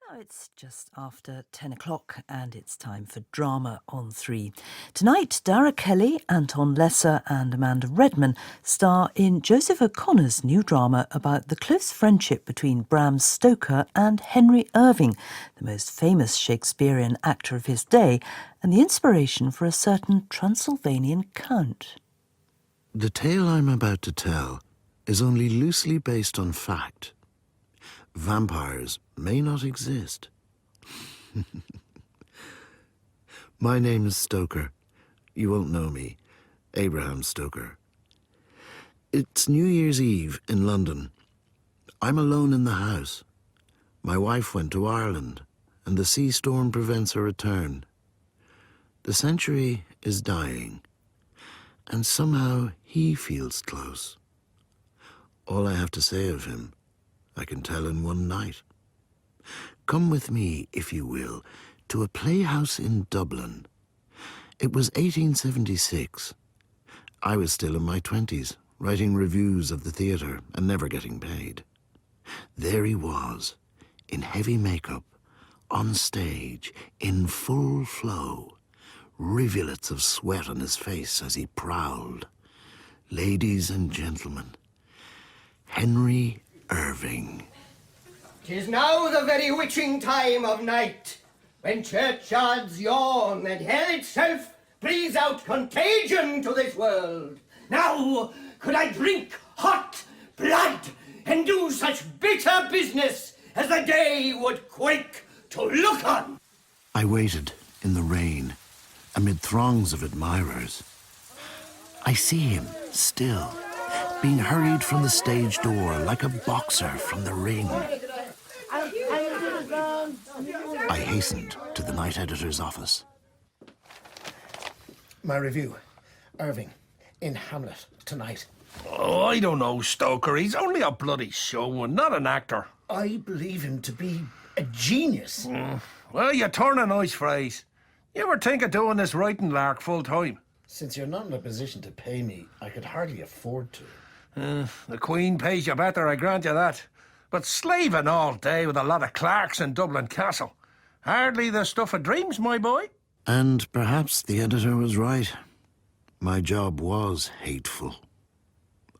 Now it's just after 10 o'clock and it's time for Drama on 3. Tonight, Dara Kelly, Anton Lesser and Amanda Redman star in Joseph O'Connor's new drama about the close friendship between Bram Stoker and Henry Irving, the most famous Shakespearean actor of his day, and the inspiration for a certain Transylvanian count. The tale I'm about to tell is only loosely based on fact. Vampires may not exist. My name is Stoker. You won't know me. Abraham Stoker. It's New Year's Eve in London. I'm alone in the house. My wife went to Ireland, and the sea storm prevents her return. The century is dying, and somehow he feels close. All I have to say of him, I can tell in one night. Come with me, if you will, to a playhouse in Dublin. It was 1876. I was still in my 20s, writing reviews of the theatre and never getting paid. There he was, in heavy makeup, on stage, in full flow, rivulets of sweat on his face as he prowled. Ladies and gentlemen, Henry Irving. 'Tis now the very witching time of night, when churchyards yawn and hell itself breathes out contagion to this world. Now could I drink hot blood and do such bitter business as the day would quake to look on. I waited in the rain, amid throngs of admirers. I see him still, being hurried from the stage door like a boxer from the ring. I hastened to the night editor's office. My review. Irving, in Hamlet, tonight. Oh, I don't know, Stoker. He's only a bloody showman, not an actor. I believe him to be a genius. Well, you turn a nice phrase. You ever think of doing this writing lark full time? Since you're not in a position to pay me, I could hardly afford to. The Queen pays you better, I grant you that. But slaving all day with a lot of clerks in Dublin Castle. Hardly the stuff of dreams, my boy. And perhaps the editor was right. My job was hateful.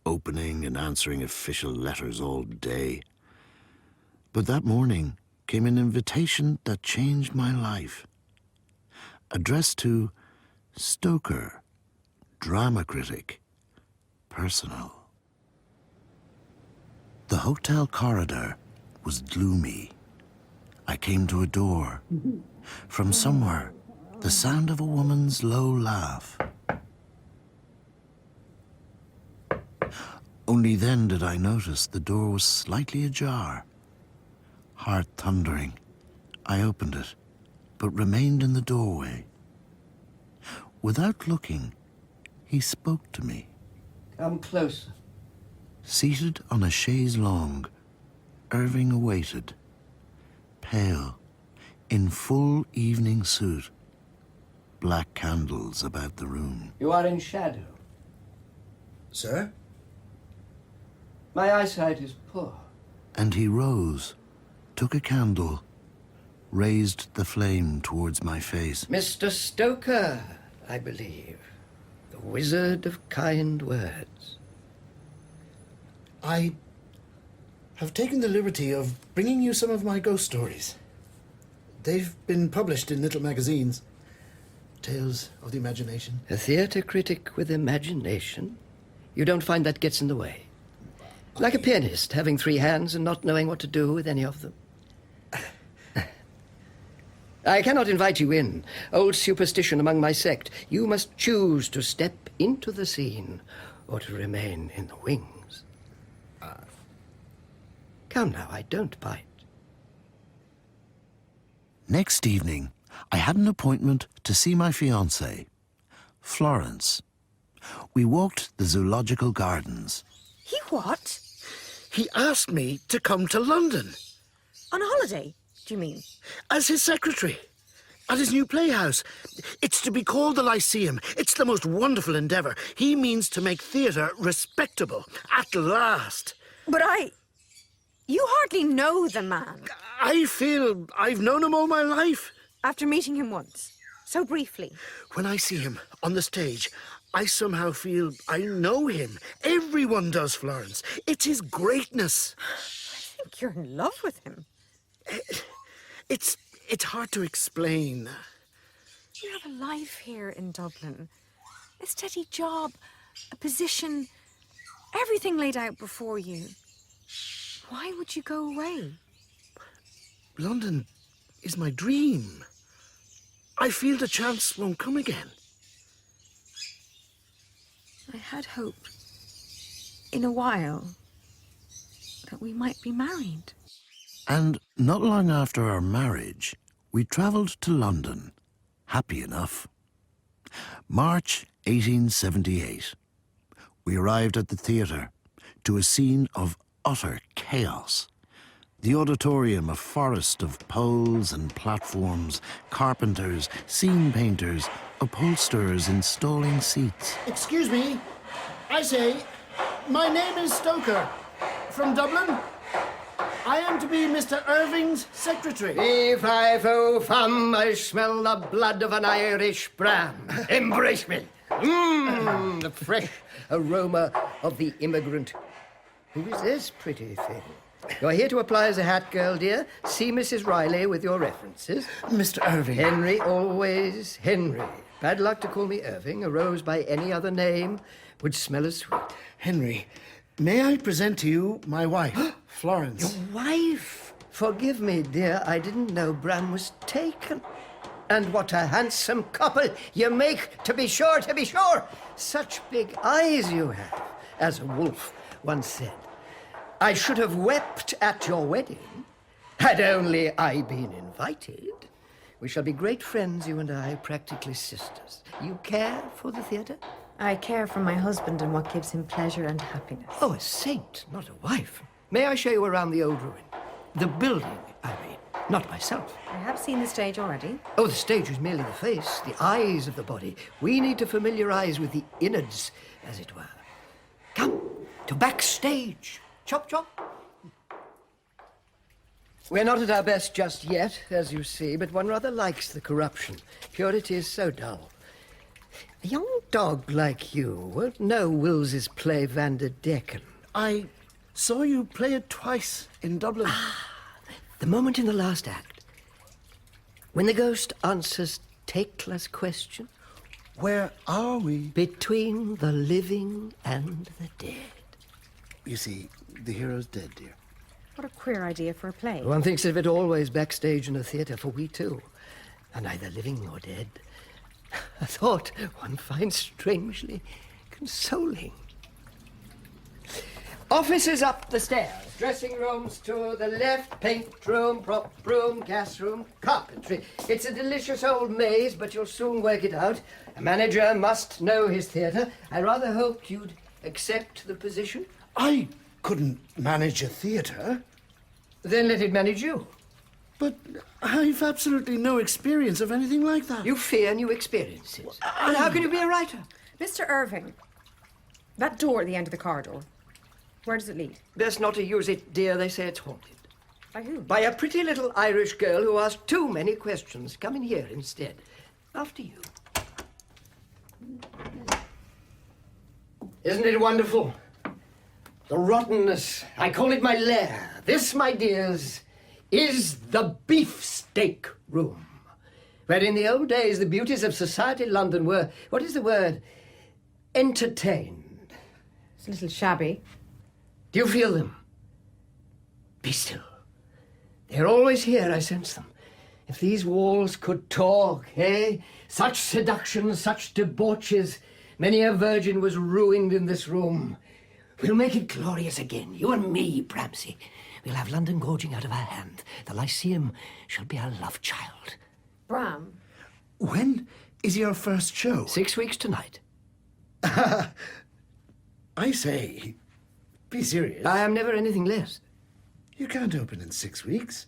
Opening and answering official letters all day. But that morning came an invitation that changed my life. Addressed to Stoker, drama critic, personal. The hotel corridor was gloomy. I came to a door. From somewhere, the sound of a woman's low laugh. Only then did I notice the door was slightly ajar. Heart thundering, I opened it, but remained in the doorway. Without looking, he spoke to me. Come closer. Seated on a chaise longue, Irving awaited, pale, in full evening suit, black candles about the room. You are in shadow. Sir? My eyesight is poor. And he rose, took a candle, raised the flame towards my face. Mr. Stoker, I believe. The wizard of kind words. I have taken the liberty of bringing you some of my ghost stories. They've been published in little magazines. Tales of the imagination. A theatre critic with imagination? You don't find that gets in the way? Like a pianist having three hands and not knowing what to do with any of them. I cannot invite you in. Old superstition among my sect. You must choose to step into the scene or to remain in the wings. Come now, I don't bite. Next evening, I had an appointment to see my fiancée, Florence. We walked the zoological gardens. He what? He asked me to come to London. On holiday, do you mean? As his secretary. At his new playhouse. It's to be called the Lyceum. It's the most wonderful endeavour. He means to make theatre respectable. At last. But I... You hardly know the man. I feel I've known him all my life. After meeting him once, so briefly. When I see him on the stage, I somehow feel I know him. Everyone does, Florence. It's his greatness. I think you're in love with him. It's hard to explain. You have a life here in Dublin. A steady job, a position, everything laid out before you. Why would you go away? London is my dream. I feel the chance won't come again. I had hoped, in a while, that we might be married. And not long after our marriage, we travelled to London, happy enough. March 1878. We arrived at the theatre, to a scene of utter chaos. The auditorium a forest of poles and platforms, carpenters, scene painters, upholsterers installing seats. Excuse me. I say, my name is Stoker, from Dublin. I am to be Mr. Irving's secretary. Fee-fi-fo fum, I smell the blood of an Irish Bram. Embrace me. The fresh aroma of the immigrant. Who is this pretty thing? You're here to apply as a hat girl, dear. See Mrs. Riley with your references. Mr. Irving. Henry, always Henry. Bad luck to call me Irving. A rose by any other name would smell as sweet. Henry, may I present to you my wife, Florence? Your wife? Forgive me, dear. I didn't know Bram was taken. And what a handsome couple you make, to be sure, to be sure. Such big eyes you have, as a wolf once said. I should have wept at your wedding, had only I been invited. We shall be great friends, you and I, practically sisters. You care for the theatre? I care for my husband and what gives him pleasure and happiness. Oh, a saint, not a wife. May I show you around the old ruin? The building, I mean, not myself. I have seen the stage already. Oh, the stage is merely the face, the eyes of the body. We need to familiarize with the innards, as it were. Come, to backstage. Chop, chop. We're not at our best just yet, as you see, but one rather likes the corruption. Purity is so dull. A young dog like you won't know Wills's play Van der Decken. I saw you play it twice in Dublin. The moment in the last act, when the ghost answers Tekla's question, Where are we? between the living and the dead. You see, the hero's dead, dear. What a queer idea for a play. One thinks of it always backstage in a theatre, for we too are neither living nor dead. A thought one finds strangely consoling. Offices up the stairs, dressing rooms to the left, paint room, prop room, gas room, carpentry. It's a delicious old maze, but you'll soon work it out. A manager must know his theatre. I rather hoped you'd accept the position. I couldn't manage a theatre, Then let it manage you. but I've absolutely no experience of anything like that. You fear new experiences. And how can you be a writer? Mr. Irving, that door at the end of the corridor, where does it lead? Best not to use it, dear. They say it's haunted. By whom? By a pretty little Irish girl who asked too many questions. Come in here instead. After you. Isn't it wonderful? The rottenness. I call it my lair. This, my dears, is the beefsteak room. Where in the old days the beauties of society London were, what is the word? Entertained. It's a little shabby. Do you feel them? Be still. They're always here, I sense them. If these walls could talk, eh? Such seductions, such debauches. Many a virgin was ruined in this room. We'll make it glorious again, you and me, Bramsey. We'll have London gorging out of our hand. The Lyceum shall be our love child. Bram, When is your first show? 6 weeks tonight. I say, be serious. I am never anything less. You can't open in 6 weeks.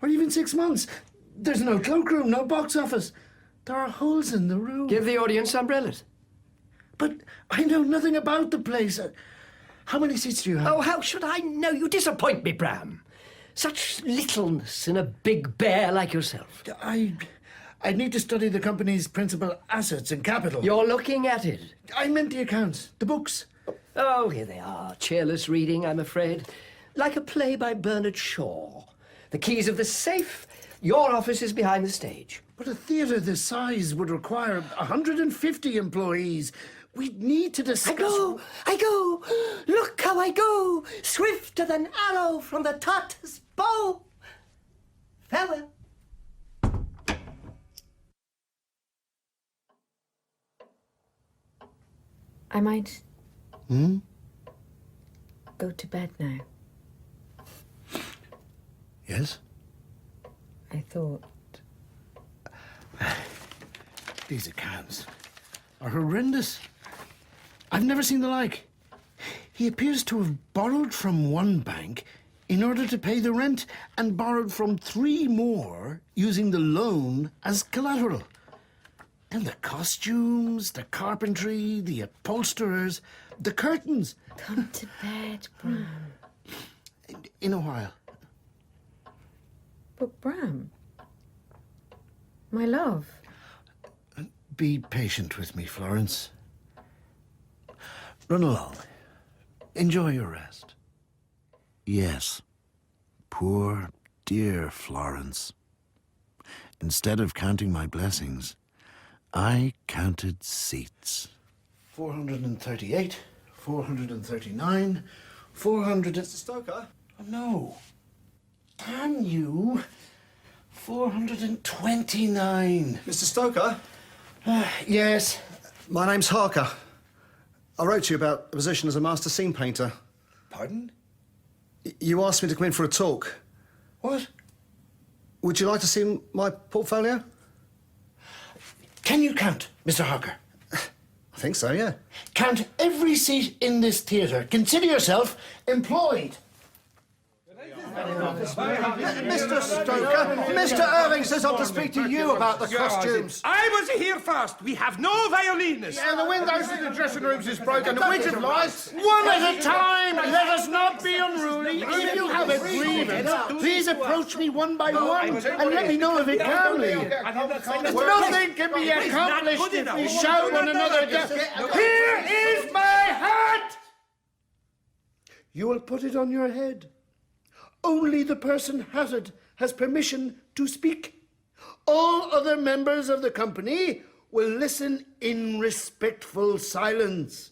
Or even 6 months. There's no cloakroom, no box office. There are holes in the roof. Give the audience umbrellas. But I know nothing about the place. How many seats do you have? Oh, how should I know? You disappoint me, Bram. Such littleness in a big bear like yourself. I need to study the company's principal assets and capital. You're looking at it. I meant the accounts, the books. Oh, here they are. Cheerless reading, I'm afraid. Like a play by Bernard Shaw. The keys of the safe. Your office is behind the stage. But a theatre this size would require 150 employees. We need to discuss... I go. Look how I go. Swifter than arrow from the Tartar's bow. Farewell. I might go to bed now. Yes? I thought. These accounts are horrendous. I've never seen the like. He appears to have borrowed from one bank in order to pay the rent and borrowed from 3 more using the loan as collateral. Then the costumes, the carpentry, the upholsterers, the curtains. Come to bed, Bram. In a while. But Bram, my love. Be patient with me, Florence. Run along. Enjoy your rest. Yes. Poor, dear Florence. Instead of counting my blessings, I counted seats. 438, 439, 400... Mr. Stoker? Oh, no. Can you? 429. Mr. Stoker? Yes. My name's Harker. I wrote to you about a position as a master scene painter. Pardon? You asked me to come in for a talk. What? Would you like to see my portfolio? Can you count, Mr. Harker? I think so, yeah. Count every seat in this theatre. Consider yourself employed. Mr. Stoker, Mr. Irving says I'm to speak to you about the costumes. I was here first. We have no violinists. And the windows in the dressing rooms is broken. The widget lights. One at a time. Let us not be unruly. If you have a grievance, please approach me one by one and let me know if it calmly. Nothing can be accomplished if we shout one another down. Here is my hat! You will put it on your head. Only the person hatted has permission to speak. All other members of the company will listen in respectful silence.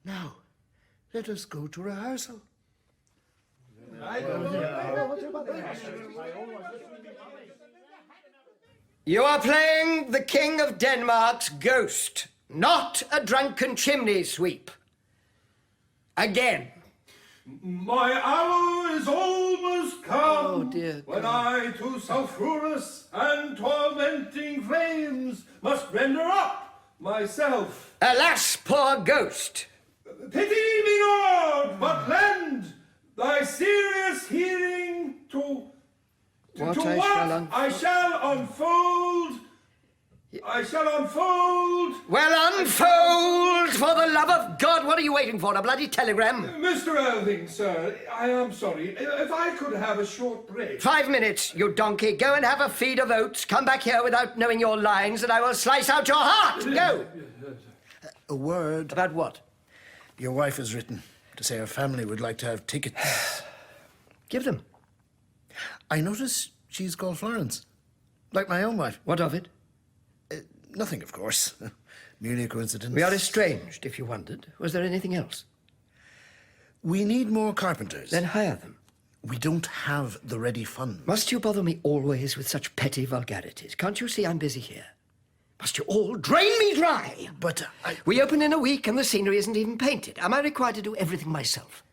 Now, let us go to rehearsal. You are playing the King of Denmark's ghost, not a drunken chimney sweep. Again. My hour is almost come. Oh, dear when God. I to sulphurous and tormenting flames must render up myself. Alas, poor ghost. Pity me not, but lend thy serious hearing to What to I what shall unfold. I shall unfold. I shall unfold. Well, unfold, for the love of God. What are you waiting for, a bloody telegram? Mr. Irving, sir, I am sorry. If I could have a short break. 5 minutes, you donkey. Go and have a feed of oats. Come back here without knowing your lines, and I will slice out your heart. Go. A word. About what? Your wife has written to say her family would like to have tickets. Give them. I notice she's called Florence, like my own wife. What of it? Nothing, of course. Merely a coincidence. We are estranged, if you wondered. Was there anything else? We need more carpenters. Then hire them. We don't have the ready funds. Must you bother me always with such petty vulgarities? Can't you see I'm busy here? Must you all drain me dry? But We open in a week and the scenery isn't even painted. Am I required to do everything myself?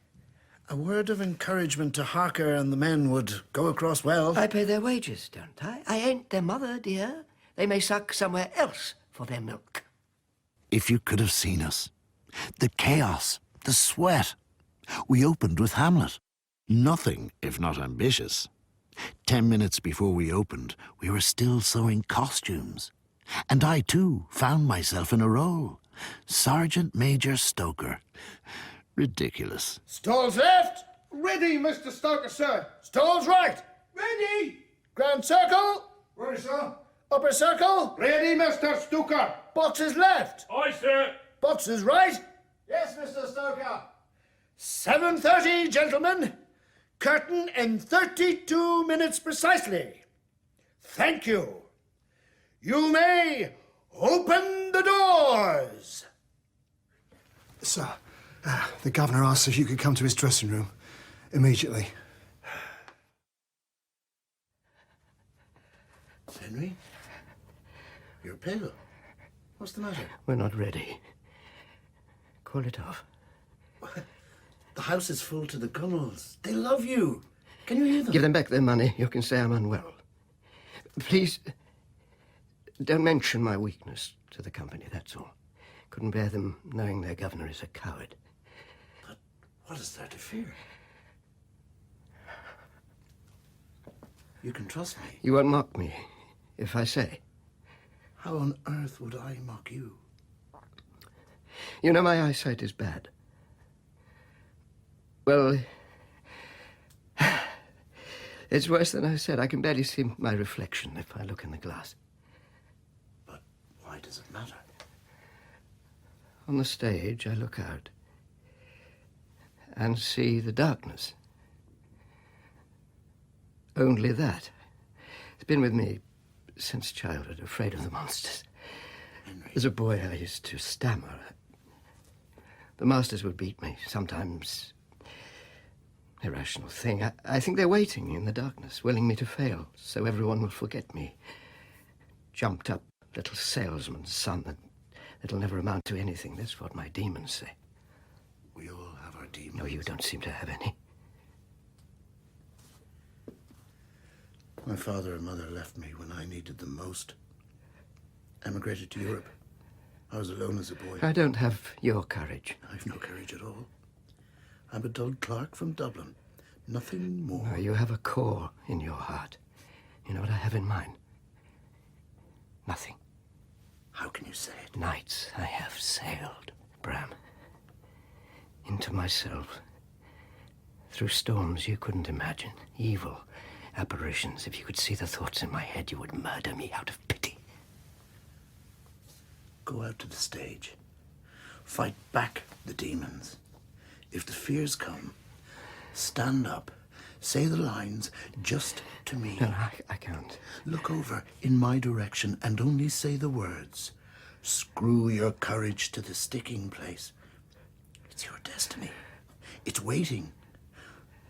a word of encouragement to Harker and the men would go across well. I pay their wages, don't I? I ain't their mother, dear. They may suck somewhere else for their milk. If you could have seen us. The chaos, the sweat. We opened with Hamlet. Nothing, if not ambitious. 10 minutes before we opened, we were still sewing costumes. And I, too, found myself in a role. Sergeant Major Stoker. Ridiculous. Stalls left. Ready, Mr. Stoker, sir. Stalls right. Ready. Grand circle. Ready, sir. Upper circle. Ready, Mr. Stoker. Boxes left. Aye, sir. Boxes right. Yes, Mr. Stoker. 7:30, gentlemen. Curtain in 32 minutes precisely. Thank you. You may open the doors. Sir, the governor asked if you could come to his dressing room immediately. Henry? You're pale. What's the matter? We're not ready. Call it off. The house is full to the gunwales. They love you. Can you hear them? Give them back their money. You can say I'm unwell. Please, don't mention my weakness to the company, that's all. Couldn't bear them knowing their governor is a coward. But what is there to fear? You can trust me. You won't mock me if I say. How on earth would I mock you? You know my eyesight is bad. Well, it's worse than I said. I can barely see my reflection if I look in the glass. But why does it matter? On the stage, I look out and see the darkness. Only that. It's been with me since childhood, afraid of the monsters. Henry. As a boy, I used to stammer. The masters would beat me, sometimes. Irrational thing. I think they're waiting in the darkness, willing me to fail, so everyone will forget me. Jumped up little salesman's son that'll never amount to anything. That's what my demons say. We all have our demons. No, you don't seem to have any. My father and mother left me when I needed them most. Emigrated to Europe. I was alone as a boy. I don't have your courage. I've no courage at all. I'm a dull clerk from Dublin. Nothing more. No, you have a core in your heart. You know what I have in mine? Nothing. How can you say it? Nights I have sailed, Bram. Into myself. Through storms you couldn't imagine. Evil apparitions. If you could see the thoughts in my head, you would murder me out of pity. Go out to the stage. Fight back the demons. If the fears come, stand up. Say the lines just to me. No, I can't. Look over in my direction and only say the words. Screw your courage to the sticking place. It's your destiny. It's waiting.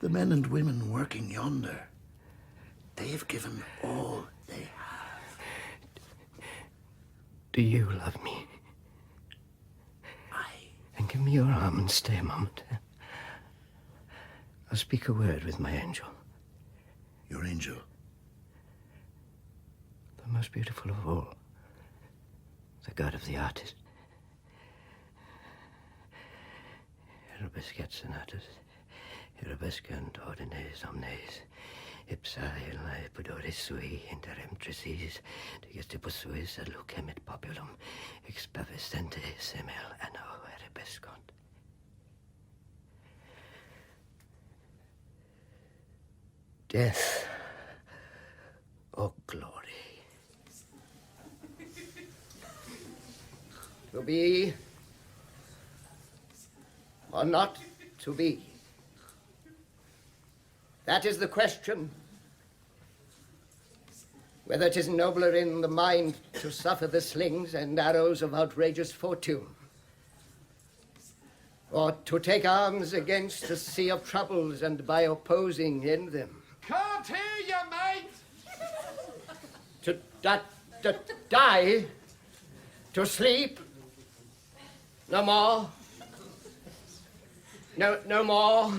The men and women working yonder, they have given all they have. Do you love me? Then give me your arm and stay a moment. I'll speak a word with my angel. Your angel? The most beautiful of all. The god of the artist. Erubescat sonatus. Erubescant ordines omnes. Ipsa illae pudoris sui interem trisis. Digestibus suis ad lucem et populum. Expavescente semel anno erubescant. Death, or glory. To be, or not to be. That is the question. Whether it is nobler in the mind to suffer the slings and arrows of outrageous fortune, or to take arms against a sea of troubles and by opposing in them. Can't hear you, mate. To die, to sleep, no more, no more.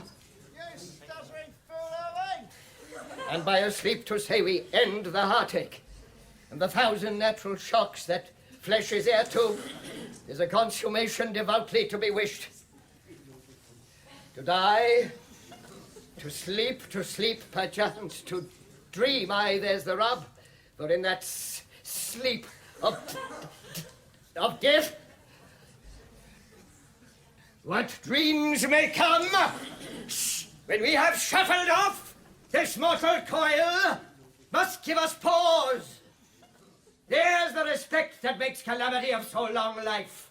And by a sleep to say we end the heartache and the thousand natural shocks that flesh is heir to is a consummation devoutly to be wished. To die, to sleep perchance, to dream, aye, there's the rub, for in that sleep of death, What dreams may come when we have shuffled off this mortal coil must give us pause. There's the respect that makes calamity of so long life.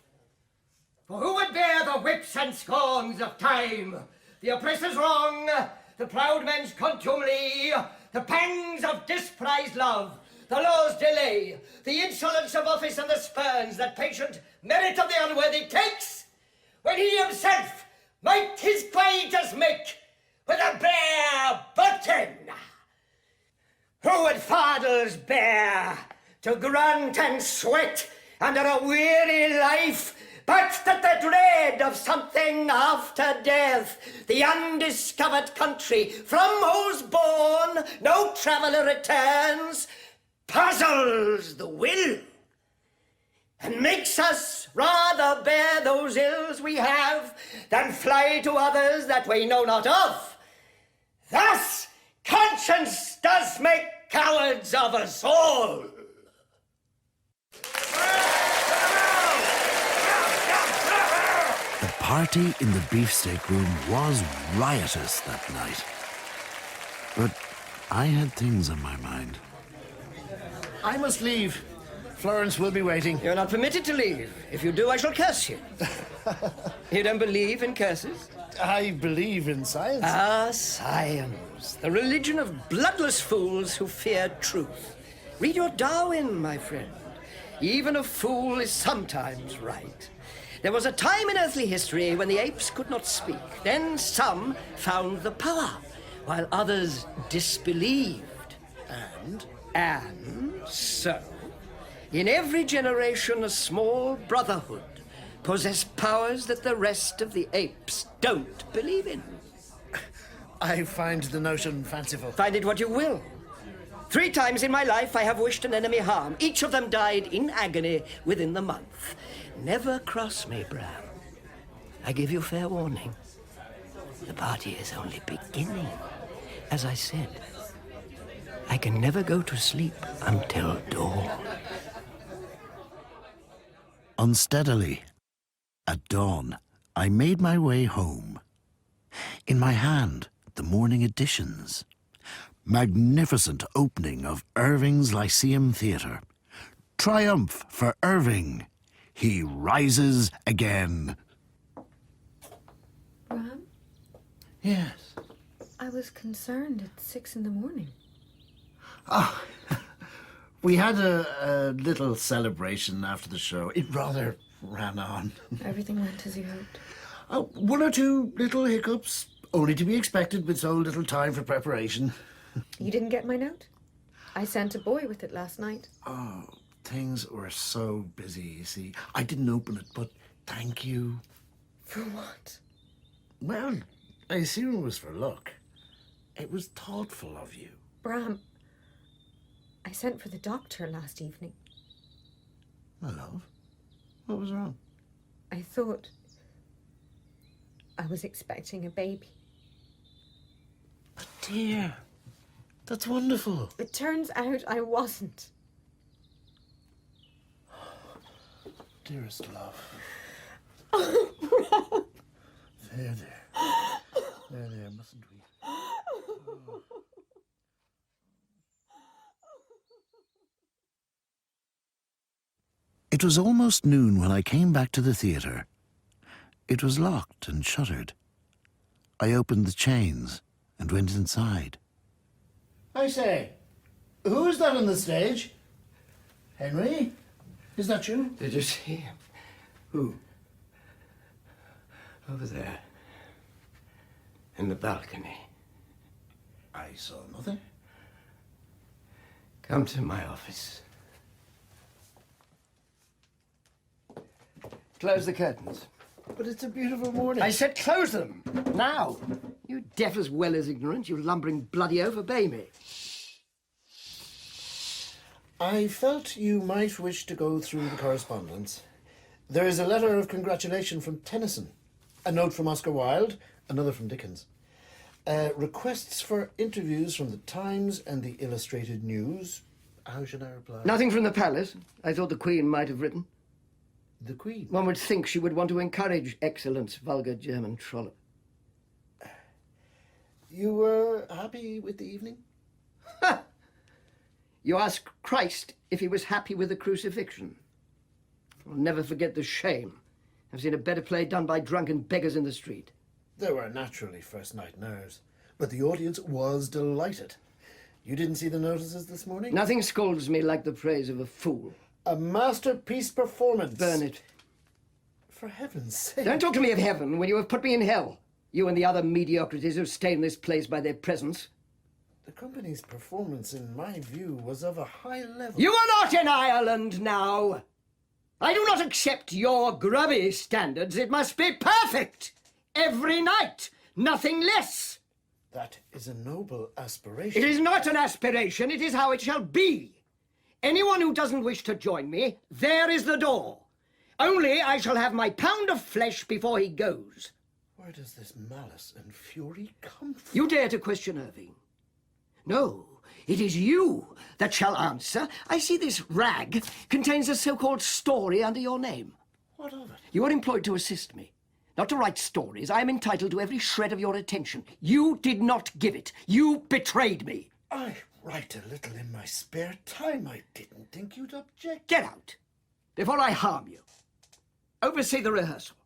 For who would bear the whips and scorns of time, the oppressor's wrong, the proud man's contumely, the pangs of disprized love, the law's delay, the insolence of office and the spurns that patient merit of the unworthy takes, when he himself might his quietus make with a bare button? Who would fardels bear to grunt and sweat under a weary life, but that the dread of something after death, the undiscovered country from whose bourne no traveller returns, puzzles the will, and makes us rather bear those ills we have than fly to others that we know not of. Thus, conscience does make cowards of us all. The party in the beefsteak room was riotous that night. But I had things on my mind. I must leave. Florence will be waiting. You're not permitted to leave. If you do, I shall curse you. You don't believe in curses? I believe in science. Ah, science. The religion of bloodless fools who fear truth. Read your Darwin, my friend. Even a fool is sometimes right. There was a time in earthly history when the apes could not speak. Then some found the power, while others disbelieved. And so, in every generation, a small brotherhood possessed powers that the rest of the apes don't believe in. I find the notion fanciful. Find it what you will. 3 times in my life I have wished an enemy harm. Each of them died in agony within the month. Never cross me, Bram. I give you fair warning. The party is only beginning. As I said, I can never go to sleep until dawn. Unsteadily, at dawn, I made my way home. In my hand, the morning editions. Magnificent opening of Irving's Lyceum Theatre. Triumph for Irving. He rises again. Bram, Yes. I was concerned at 6 in the morning. Ah, we had a little celebration after the show. It rather ran on. Everything went as you hoped. 1 or 2 little hiccups, only to be expected with so little time for preparation. You didn't get my note? I sent a boy with it last night. Oh, things were so busy, you see. I didn't open it, but thank you. For what? Well, I assume it was for luck. It was thoughtful of you. Bram, I sent for the doctor last evening. My love, what was wrong? I thought I was expecting a baby. But dear, that's wonderful. It turns out I wasn't. Dearest love. There. There, mustn't we? It was almost noon when I came back to the theatre. It was locked and shuttered. I opened the chains and went inside. I say, who is that on the stage? Henry? Is that you? Did you see him? Who? Over there. In the balcony. I saw nothing. Come to my office. Close the curtains. But it's a beautiful morning. I said close them. Now. You deaf as well as ignorant, you lumbering bloody oaf, obey me. I felt you might wish to go through the correspondence. There is a letter of congratulation from Tennyson, a note from Oscar Wilde, another from Dickens. Requests for interviews from the Times and the Illustrated News. How should I reply? Nothing from the palace. I thought the Queen might have written. The Queen? One would think she would want to encourage excellence, vulgar German trollop. You were happy with the evening? Ha! You ask Christ if he was happy with the crucifixion. I'll never forget the shame. I've seen a better play done by drunken beggars in the street. There were naturally first-night nerves, but the audience was delighted. You didn't see the notices this morning? Nothing scalds me like the praise of a fool. A masterpiece performance. Burn it. For heaven's sake. Don't talk to me of heaven when you have put me in hell. You and the other mediocrities who stained this place by their presence. The company's performance, in my view, was of a high level. You are not in Ireland now. I do not accept your grubby standards. It must be perfect. Every night. Nothing less. That is a noble aspiration. It is not an aspiration. It is how it shall be. Anyone who doesn't wish to join me, there is the door. Only I shall have my pound of flesh before he goes. Where does this malice and fury come from? You dare to question Irving? No, it is you that shall answer. I see this rag contains a so-called story under your name. What of it? You are employed to assist me, not to write stories. I am entitled to every shred of your attention. You did not give it. You betrayed me. I write a little in my spare time. I didn't think you'd object. Get out, before I harm you. Oversee the rehearsal.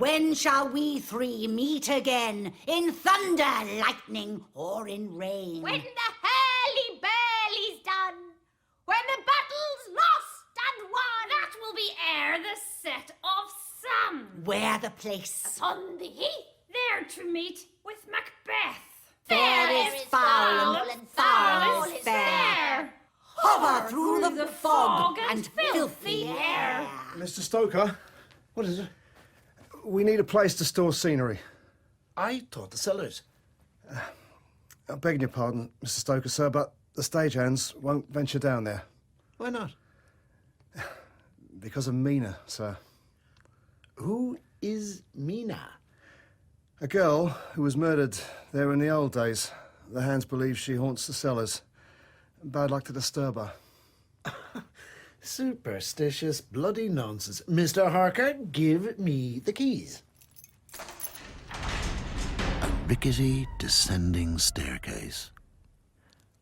When shall we three meet again? In thunder, lightning, or in rain? When the hurly-burly's done, when the battle's lost and won, that will be ere the set of sun. Where the place? Upon the heath, there to meet with Macbeth. Fair is foul, and foul is fair. Hover through the fog and filthy air. Mr. Stoker, what is it? We need a place to store scenery. I thought the cellars. I beg your pardon, Mr. Stoker, sir, but the stagehands won't venture down there. Why not? Because of Mina, sir. Who is Mina? A girl who was murdered there in the old days. The hands believe she haunts the cellars. Bad luck to disturb her. Superstitious bloody nonsense. Mr. Harker, give me the keys. A rickety descending staircase.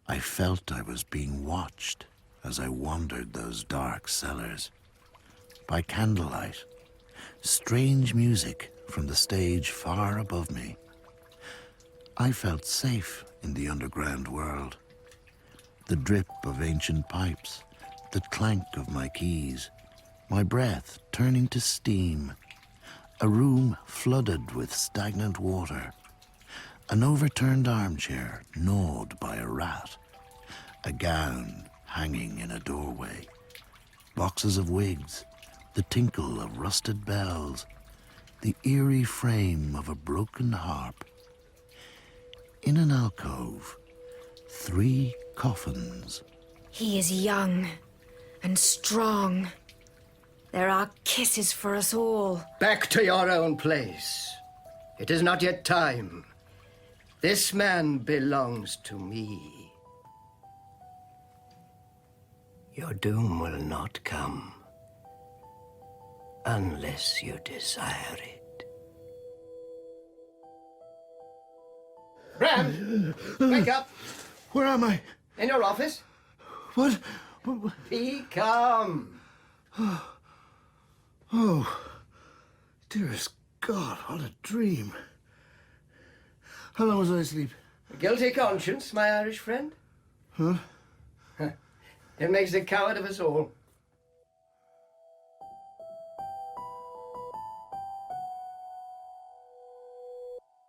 I felt I was being watched as I wandered those dark cellars. By candlelight, strange music from the stage far above me. I felt safe in the underground world. The drip of ancient pipes, the clank of my keys, my breath turning to steam, a room flooded with stagnant water, an overturned armchair gnawed by a rat, a gown hanging in a doorway, boxes of wigs, the tinkle of rusted bells, the eerie frame of a broken harp. In an alcove, 3 coffins. He is young and strong. There are kisses for us all. Back to your own place. It is not yet time. This man belongs to me. Your doom will not come unless you desire it. Bram, wake up. Where am I? In your office. What? Be calm. Oh, dearest God, what a dream. How long was I asleep? A guilty conscience, my Irish friend. Huh? It makes a coward of us all.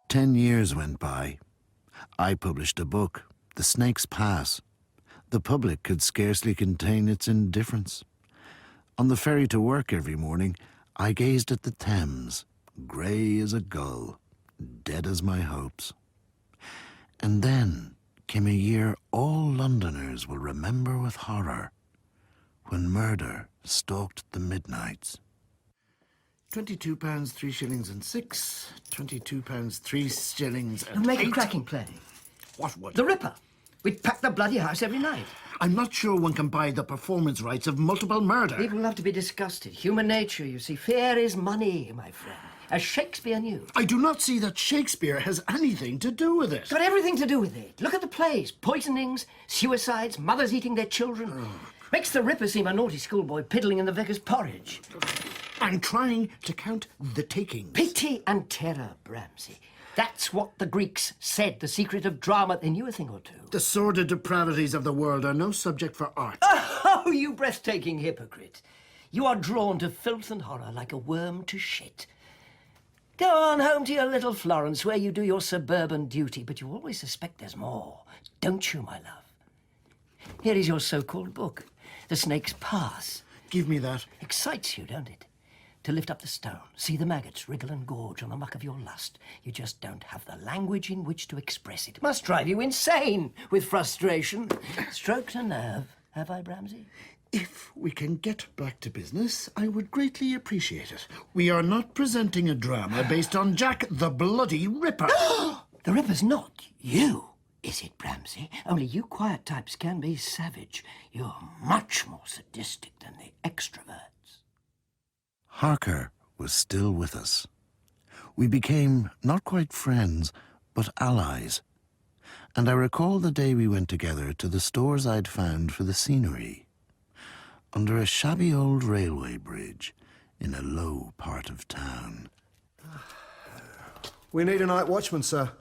"10 years went by. I published a book, The Snake's Pass. The public could scarcely contain its indifference. On the ferry to work every morning, I gazed at the Thames, grey as a gull, dead as my hopes. And then came a year all Londoners will remember with horror, when murder stalked the midnights. £22 3 shillings and 6. £22 3 shillings and Make 8. a cracking play. What would? The Ripper. We'd pack the bloody house every night. I'm not sure one can buy the performance rights of multiple murder. People love to be disgusted. Human nature, you see. Fear is money, my friend. As Shakespeare knew. I do not see that Shakespeare has anything to do with it. Got everything to do with it. Look at the plays. Poisonings, suicides, mothers eating their children. Makes the Ripper seem a naughty schoolboy piddling in the vicar's porridge. I'm trying to count the taking. Pity and terror, Bramsey. That's what the Greeks said, the secret of drama. They knew a thing or two. The sordid depravities of the world are no subject for art. Oh, you breathtaking hypocrite. You are drawn to filth and horror like a worm to shit. Go on home to your little Florence, where you do your suburban duty, but you always suspect there's more, don't you, my love? Here is your so-called book, The Snake's Pass. Give me that. Excites you, don't it? To lift up the stone, see the maggots wriggle and gorge on the muck of your lust. You just don't have the language in which to express it. It must drive you insane with frustration. Stroked a nerve, have I, Bramsey? If we can get back to business, I would greatly appreciate it. We are not presenting a drama based on Jack the Bloody Ripper. The Ripper's not you, is it, Bramsey? Only you quiet types can be savage. You're much more sadistic than the extroverts. Harker was still with us. We became not quite friends, but allies. And I recall the day we went together to the stores I'd found for the scenery, under a shabby old railway bridge in a low part of town. We need a night watchman, sir.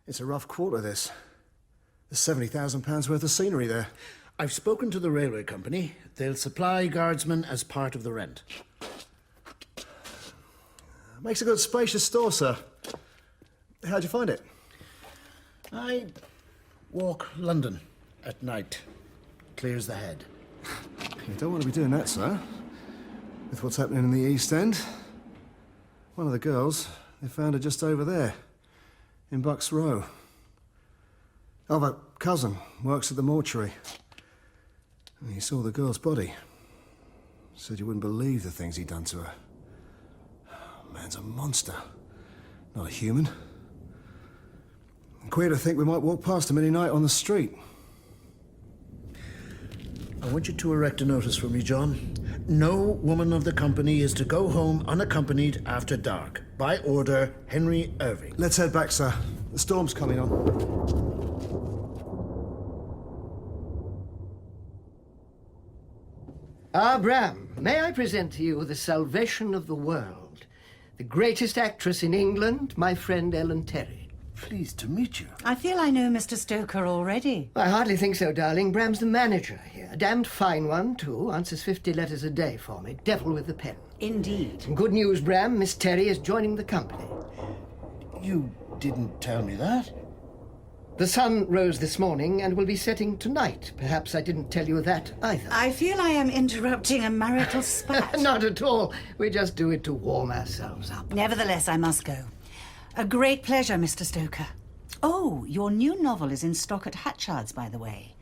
It's a rough quarter, this. There's £70,000 worth of scenery there. I've spoken to the railway company. They'll supply guardsmen as part of the rent. Makes a good spacious store, sir. How'd you find it? I walk London at night. Clears the head. You don't want to be doing that, sir. With what's happening in the East End. One of the girls, they found her just over there, in Bucks Row. Other cousin works at the mortuary. And he saw the girl's body. Said you wouldn't believe the things he'd done to her. Man's a monster, not a human. Queer to think we might walk past him any night on the street. I want you to erect a notice for me, John. No woman of the company is to go home unaccompanied after dark. By order, Henry Irving. Let's head back, sir. The storm's coming on. Ah, Bram, may I present to you the salvation of the world? The greatest actress in England, my friend Ellen Terry. Pleased to meet you. I feel I know Mr. Stoker already. I hardly think so, darling. Bram's the manager here. A damned fine one, too. Answers 50 letters a day for me. Devil with the pen. Indeed. Some good news, Bram. Miss Terry is joining the company. You didn't tell me that. The sun rose this morning and will be setting tonight. Perhaps I didn't tell you that either. I feel I am interrupting a marital spat. Not at all. We just do it to warm ourselves up. Nevertheless, I must go. A great pleasure, Mr. Stoker. Oh, your new novel is in stock at Hatchard's, by the way.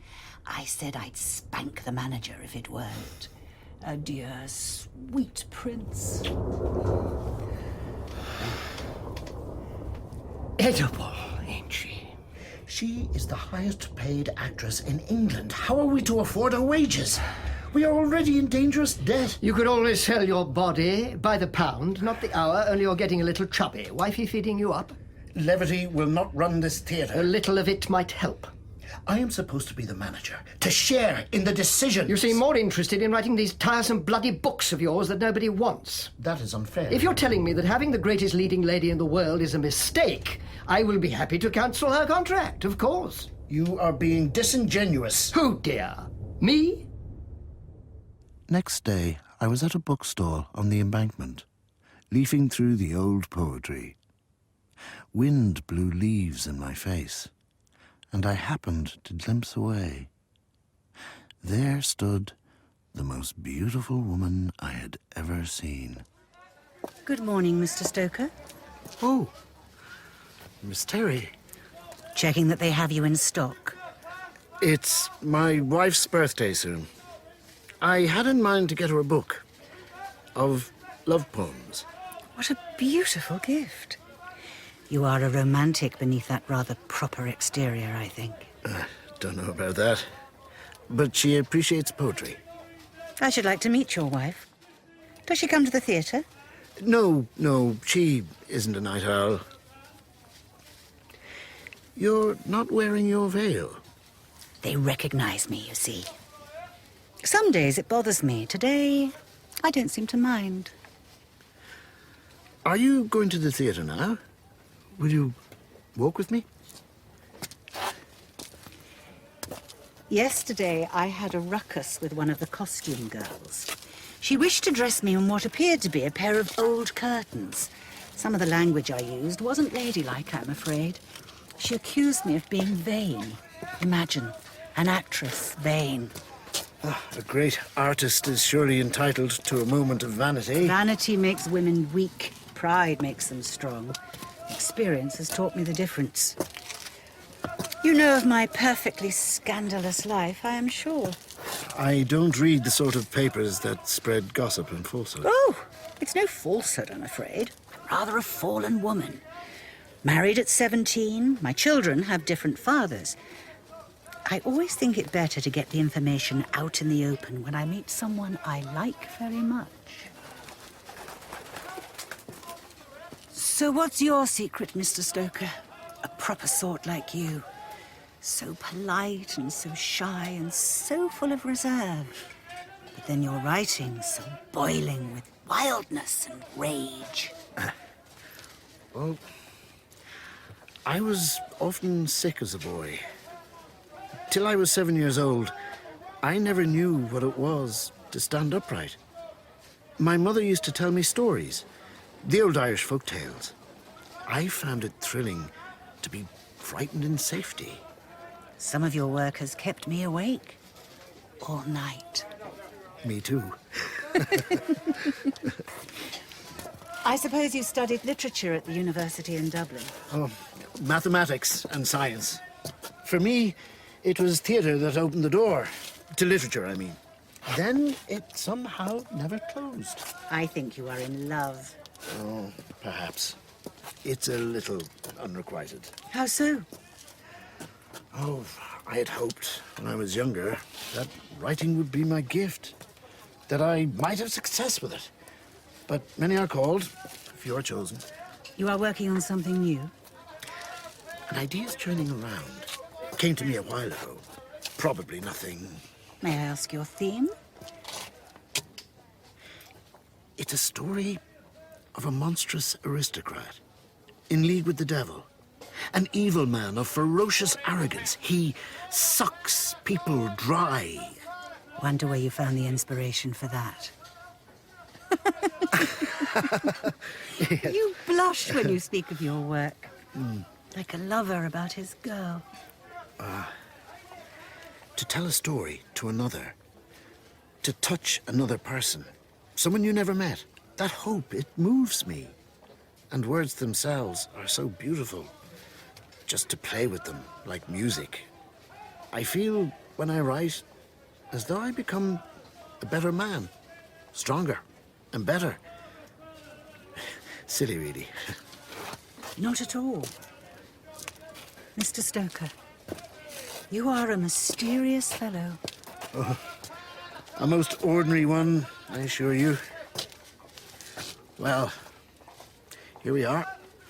I said I'd spank the manager if it weren't. Adieu, sweet prince. Edible, ain't she? She is the highest paid actress in England. How are we to afford her wages? We are already in dangerous debt. You could always sell your body by the pound, not the hour, only you're getting a little chubby. Wifey feeding you up? Levity will not run this A theatre. little of it might help. I am supposed to be the manager, to share in the decisions. You seem more interested in writing these tiresome bloody books of yours that nobody wants. That is unfair. If you're telling me that having the greatest leading lady in the world is a mistake, I will be happy to cancel her contract, of course. You are being disingenuous. Who, dear? Me? Next day, I was at a bookstall on the embankment, leafing through the old poetry. Wind blew leaves in my face, and I happened to glimpse away. There stood the most beautiful woman I had ever seen. Good morning, Mr. Stoker. Oh, Miss Terry. Checking that they have you in stock. It's my wife's birthday soon. I had in mind to get her a book of love poems. What a beautiful gift. You are a romantic beneath that rather proper exterior, I think. Don't know about that. but she appreciates poetry. I should like to meet your wife. Does she come to the theatre? No, she isn't a night owl. You're not wearing your veil. They recognize me, you see. Some days it bothers me. Today, I don't seem to mind. Are you going to the theatre now? Will you walk with me? Yesterday, I had a ruckus with one of the costume girls. She wished to dress me in what appeared to be a pair of old curtains. Some of the language I used wasn't ladylike, I'm afraid. She accused me of being vain. Imagine, an actress vain. A great artist is surely entitled to a moment of vanity. Vanity makes women weak. Pride makes them strong. Experience has taught me the difference. You know of my perfectly scandalous life, I am sure. I don't read the sort of papers that spread gossip and falsehood. Oh, it's no falsehood, I'm afraid. Rather a fallen woman. Married at 17, my children have different fathers. I always think it better to get the information out in the open when I meet someone I like very much. So what's your secret, Mr. Stoker? A proper sort like you. So polite and so shy and so full of reserve. But then your writing's so boiling with wildness and rage. Well, I was often sick as a boy. Till I was 7 years old, I never knew what it was to stand upright. My mother used to tell me stories, the old Irish folk tales. I found it thrilling to be frightened in safety. Some of your work has kept me awake all night. Me too. I suppose you studied literature at the university in Dublin. Oh, mathematics and science. For me, it was theatre that opened the door. To literature, I mean. Then it somehow never closed. I think you are in love. Oh, perhaps. It's a little unrequited. How so? Oh, I had hoped when I was younger that writing would be my gift, that I might have success with it. But many are called, few are chosen. You are working on something new? An idea's churning around. Came to me a while ago. Probably nothing. May I ask your theme? It's a story of a monstrous aristocrat in league with the devil. An evil man of ferocious arrogance. He sucks people dry. Wonder where you found the inspiration for that. Yes. You blush when you speak of your work. Like a lover about his girl. To tell a story to another. To touch another person. Someone you never met. That hope, it moves me. And words themselves are so beautiful. Just to play with them, like music. I feel, when I write, as though I become a better man. Stronger and better. Silly, really. Not at all. Mr. Stoker, you are a mysterious fellow. Oh, a most ordinary one, I assure you. Well, here we are,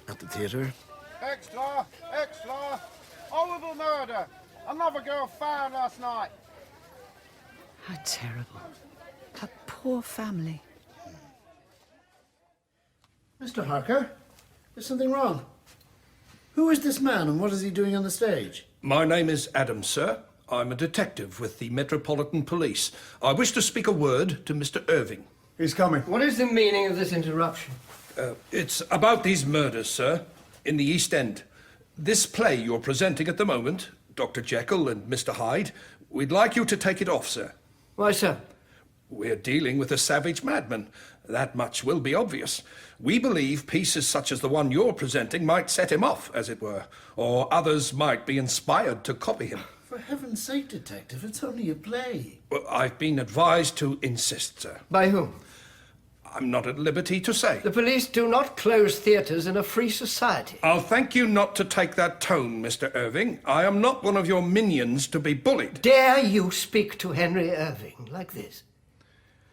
at the theatre. Extra! Extra! Horrible murder! Another girl found last night. How terrible. A poor family. Mr. Harker, is something wrong? Who is this man and what is he doing on the stage? My name is Adam, sir. I'm a detective with the Metropolitan Police. I wish to speak a word to Mr. Irving. He's coming. What is the meaning of this interruption? It's about these murders, sir, in the East End. This play you're presenting at the moment, Dr. Jekyll and Mr. Hyde, we'd like you to take it off, sir. Why, sir? We're dealing with a savage madman. That much will be obvious. We believe pieces such as the one you're presenting might set him off, as it were, or others might be inspired to copy him. For heaven's sake, Detective, it's only a play. Well, I've been advised to insist, sir. By whom? I'm not at liberty to say. The police do not close theatres in a free society. I'll thank you not to take that tone, Mr. Irving. I am not one of your minions to be bullied. Dare you speak to Henry Irving like this?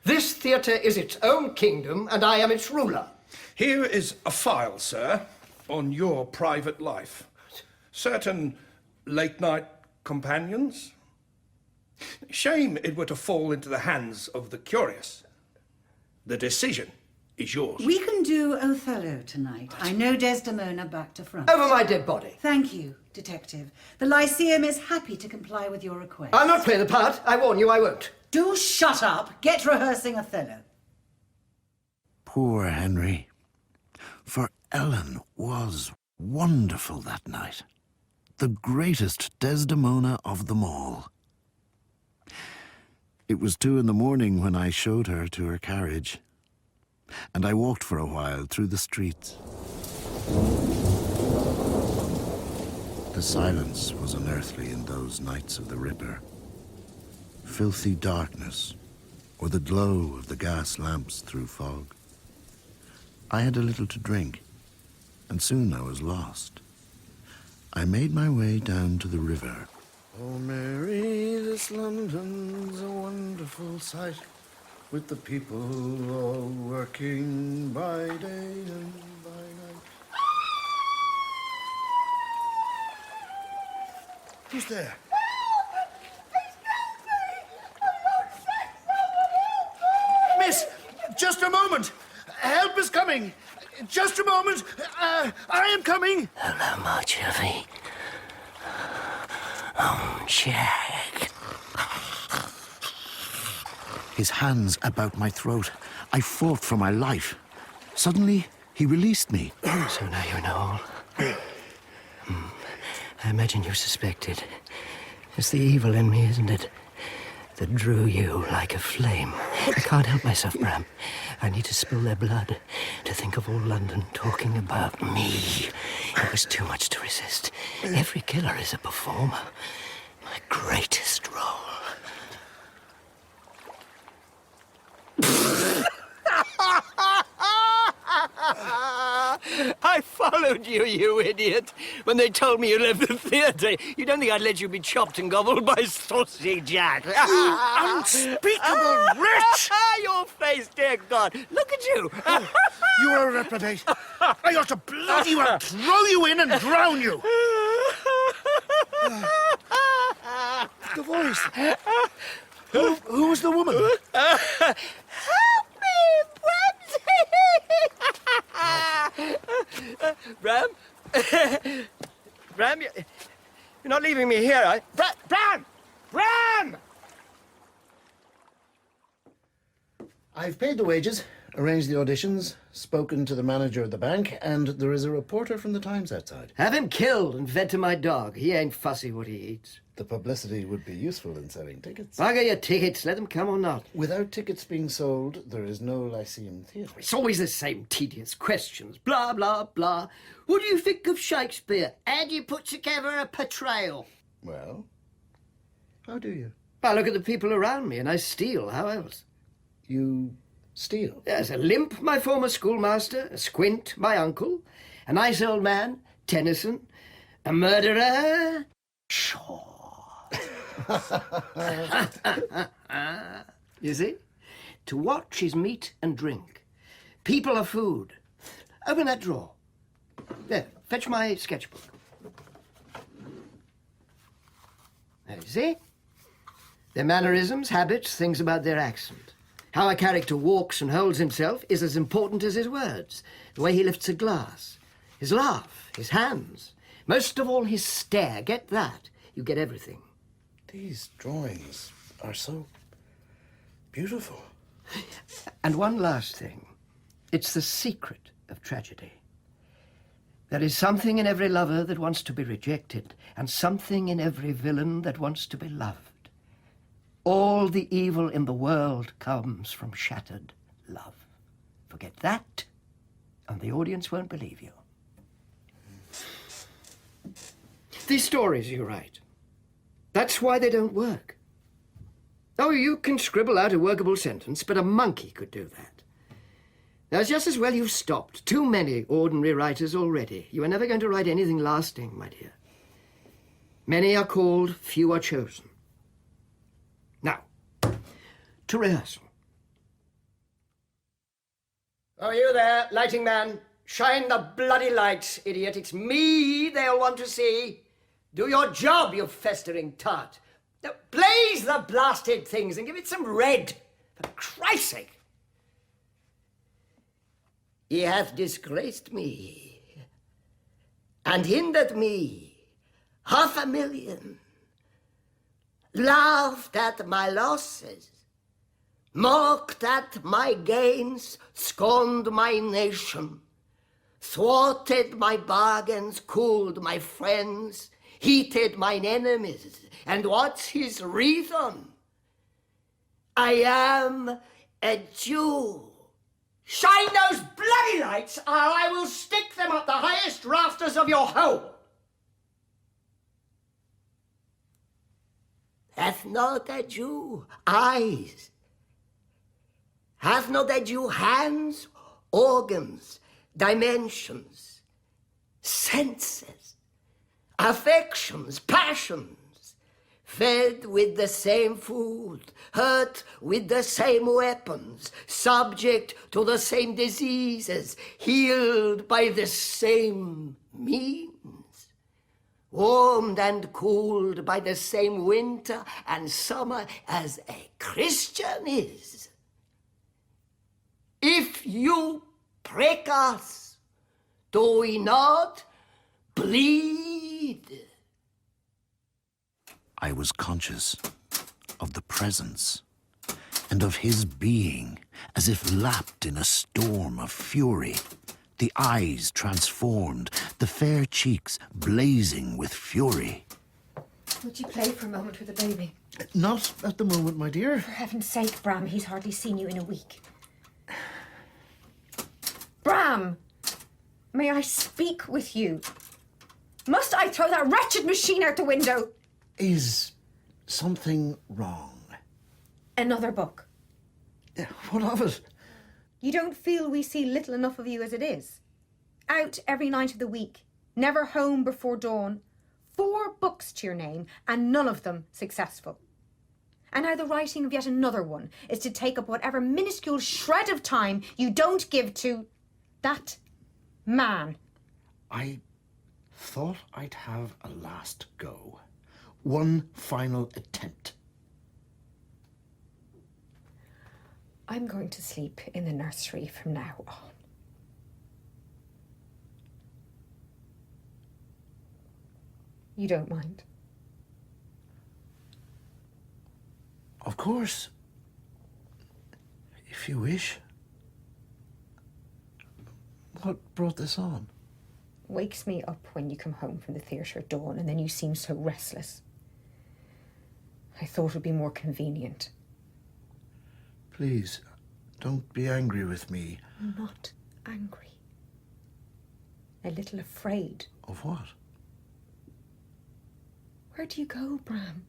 This theatre is its own kingdom, and I am its ruler. Here is a file, sir, on your private life. Certain late-night companions. Shame it were to fall into the hands of the curious. The decision is yours. We can do Othello tonight. I know Desdemona back to front. Over my dead body. Thank you, Detective. The Lyceum is happy to comply with your request. I'll not play the part. I warn you, I won't. Do shut up. Get rehearsing Othello. Poor Henry. For Ellen was wonderful that night. The greatest Desdemona of them all. It was 2 a.m. when I showed her to her carriage, and I walked for a while through the streets. The silence was unearthly in those nights of the Ripper. Filthy darkness, or the glow of the gas lamps through fog. I had a little to drink, and soon I was lost. I made my way down to the river. Oh, Mary, this London's a wonderful sight, with the people all working by day and by night. Who's there? Miss, just a moment. Help is coming. Just a moment. I am coming. Hello, Marjorie. Oh, Jack. His hands about my throat. I fought for my life. Suddenly, he released me. So now you know all. I imagine you suspected. It's the evil in me, isn't it? That drew you like a flame. I can't help myself, Bram. I need to spill their blood to think of all London talking about me. It was too much to resist. Every killer is a performer. My greatest role. I followed you, you idiot. When they told me you left the theatre, you don't think I'd let you be chopped and gobbled by Saucy Jack? You unspeakable wretch! Your face, dear God. Look at you. You are a reprobate. I ought to blood you and throw you in and drown you. The voice. Who was the woman? Help me, Bram! Bram, you're not leaving me here, are you? Bram! Bram! I've paid the wages, arranged the auditions, spoken to the manager of the bank, and there is a reporter from the Times outside. Have him killed and fed to my dog. He ain't fussy what he eats. The publicity would be useful in selling tickets. Bugger your tickets, let them come or not. Without tickets being sold, there is no Lyceum Theatre. It's always the same tedious questions. Blah, blah, blah. What do you think of Shakespeare? How do you put together a portrayal? Well, how do you? I look at the people around me and I steal. How else? You steal? Yes, a limp, my former schoolmaster, a squint, my uncle, a nice old man, Tennyson, a murderer, Shaw. You see? To watch is meat and drink. People are food. Open that drawer. There, fetch my sketchbook. There, you see? Their mannerisms, habits, things about their accent. How a character walks and holds himself is as important as his words. The way he lifts a glass, his laugh, his hands. Most of all, his stare. Get that. You get everything. These drawings are so beautiful. And one last thing. It's the secret of tragedy. There is something in every lover that wants to be rejected, and something in every villain that wants to be loved. All the evil in the world comes from shattered love. Forget that, and the audience won't believe you. These stories you write, that's why they don't work. Oh, you can scribble out a workable sentence, but a monkey could do that. That's just as well you've stopped. Too many ordinary writers already. You are never going to write anything lasting, my dear. Many are called, few are chosen. Now, to rehearsal. Oh, you there, lighting man. Shine the bloody lights, idiot. It's me they'll want to see. Do your job, you festering tart. Now, blaze the blasted things and give it some red, for Christ's sake. He hath disgraced me and hindered me 500,000, laughed at my losses, mocked at my gains, scorned my nation, thwarted my bargains, cooled my friends, heated mine enemies. And what's his reason? I am a Jew. Shine those bloody lights, or I will stick them up the highest rafters of your home. Hath not a Jew eyes? Hath not a Jew hands, organs, dimensions, senses, affections, passions? Fed with the same food, hurt with the same weapons, subject to the same diseases, healed by the same means, warmed and cooled by the same winter and summer as a Christian is. If you prick us, do we not bleed? I was conscious of the presence and of his being, as if lapped in a storm of fury, the eyes transformed, the fair cheeks blazing with fury. Would you play for a moment with the baby? Not at the moment, my dear. For heaven's sake, Bram, he's hardly seen you in a week. Bram! May I speak with you? Must I throw that wretched machine out the window? Is something wrong? Another book. What of it? You don't feel we see little enough of you as it is? Out every night of the week, never home before dawn, 4 books to your name, and none of them successful. And now the writing of yet another one is to take up whatever minuscule shred of time you don't give to that man. I thought I'd have a last go. One final attempt. I'm going to sleep in the nursery from now on. You don't mind? Of course. If you wish. What brought this on? Wakes me up when you come home from the theatre at dawn, and then you seem so restless. I thought it would be more convenient. Please, don't be angry with me. I'm not angry. A little afraid. Of what? Where do you go, Bram?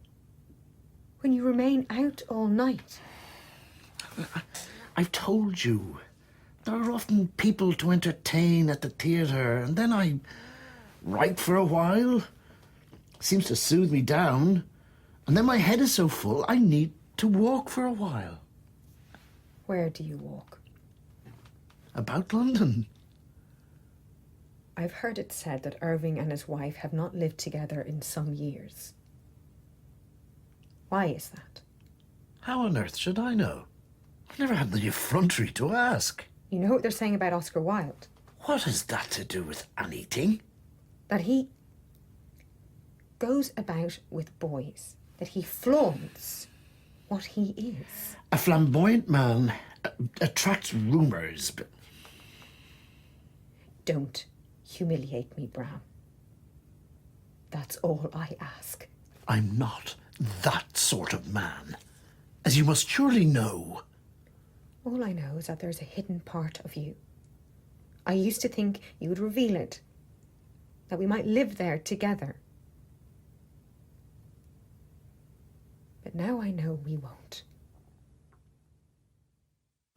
When you remain out all night? I've told you. There are often people to entertain at the theatre, and then I write for a while. Seems to soothe me down. And then my head is so full, I need to walk for a while. Where do you walk? About London. I've heard it said that Irving and his wife have not lived together in some years. Why is that? How on earth should I know? I've never had the effrontery to ask. You know what they're saying about Oscar Wilde? What has that to do with anything? That he goes about with boys. That he flaunts what he is. A flamboyant man attracts rumours, but... Don't humiliate me, Bram. That's all I ask. I'm not that sort of man, as you must surely know. All I know is that there's a hidden part of you. I used to think you would reveal it, that we might live there together. But now I know we won't.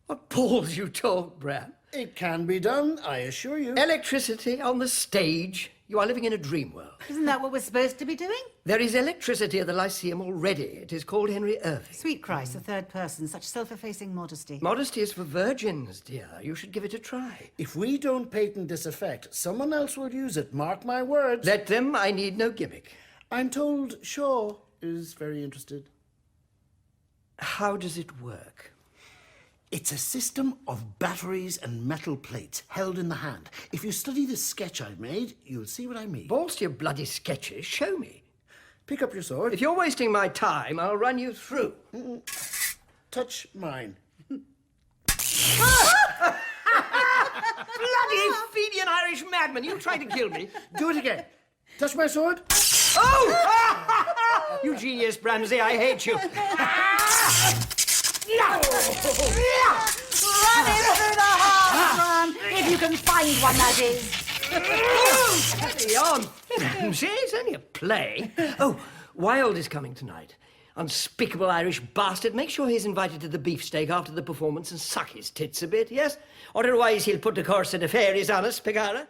What balls you talk, Bram. It can be done, I assure you. Electricity on the stage. You are living in a dream world. Isn't that what we're supposed to be doing? There is electricity at the Lyceum already. It is called Henry Irving. Sweet Christ, the third person, such self-effacing modesty. Modesty is for virgins, dear. You should give it a try. If we don't patent this effect, someone else will use it, mark my words. Let them. I need no gimmick. I'm told Shaw is very interested. How does it work? It's a system of batteries and metal plates held in the hand. If you study this sketch I've made, you'll see what I mean. Balls to your bloody sketches. Show me. Pick up your sword. If you're wasting my time, I'll run you through. Touch mine. Bloody Fenian Irish madman! You tried to kill me. Do it again. Touch my sword. Oh! You genius, Bramsey, I hate you. Run in through the heart, Bram, if you can find one, that is. Carry on, Bramsey. It's only a play. Oh, Wilde is coming tonight. Unspeakable Irish bastard. Make sure he's invited to the beefsteak after the performance and suck his tits a bit, yes? Otherwise he'll put the course of the fairies on us, Pegara.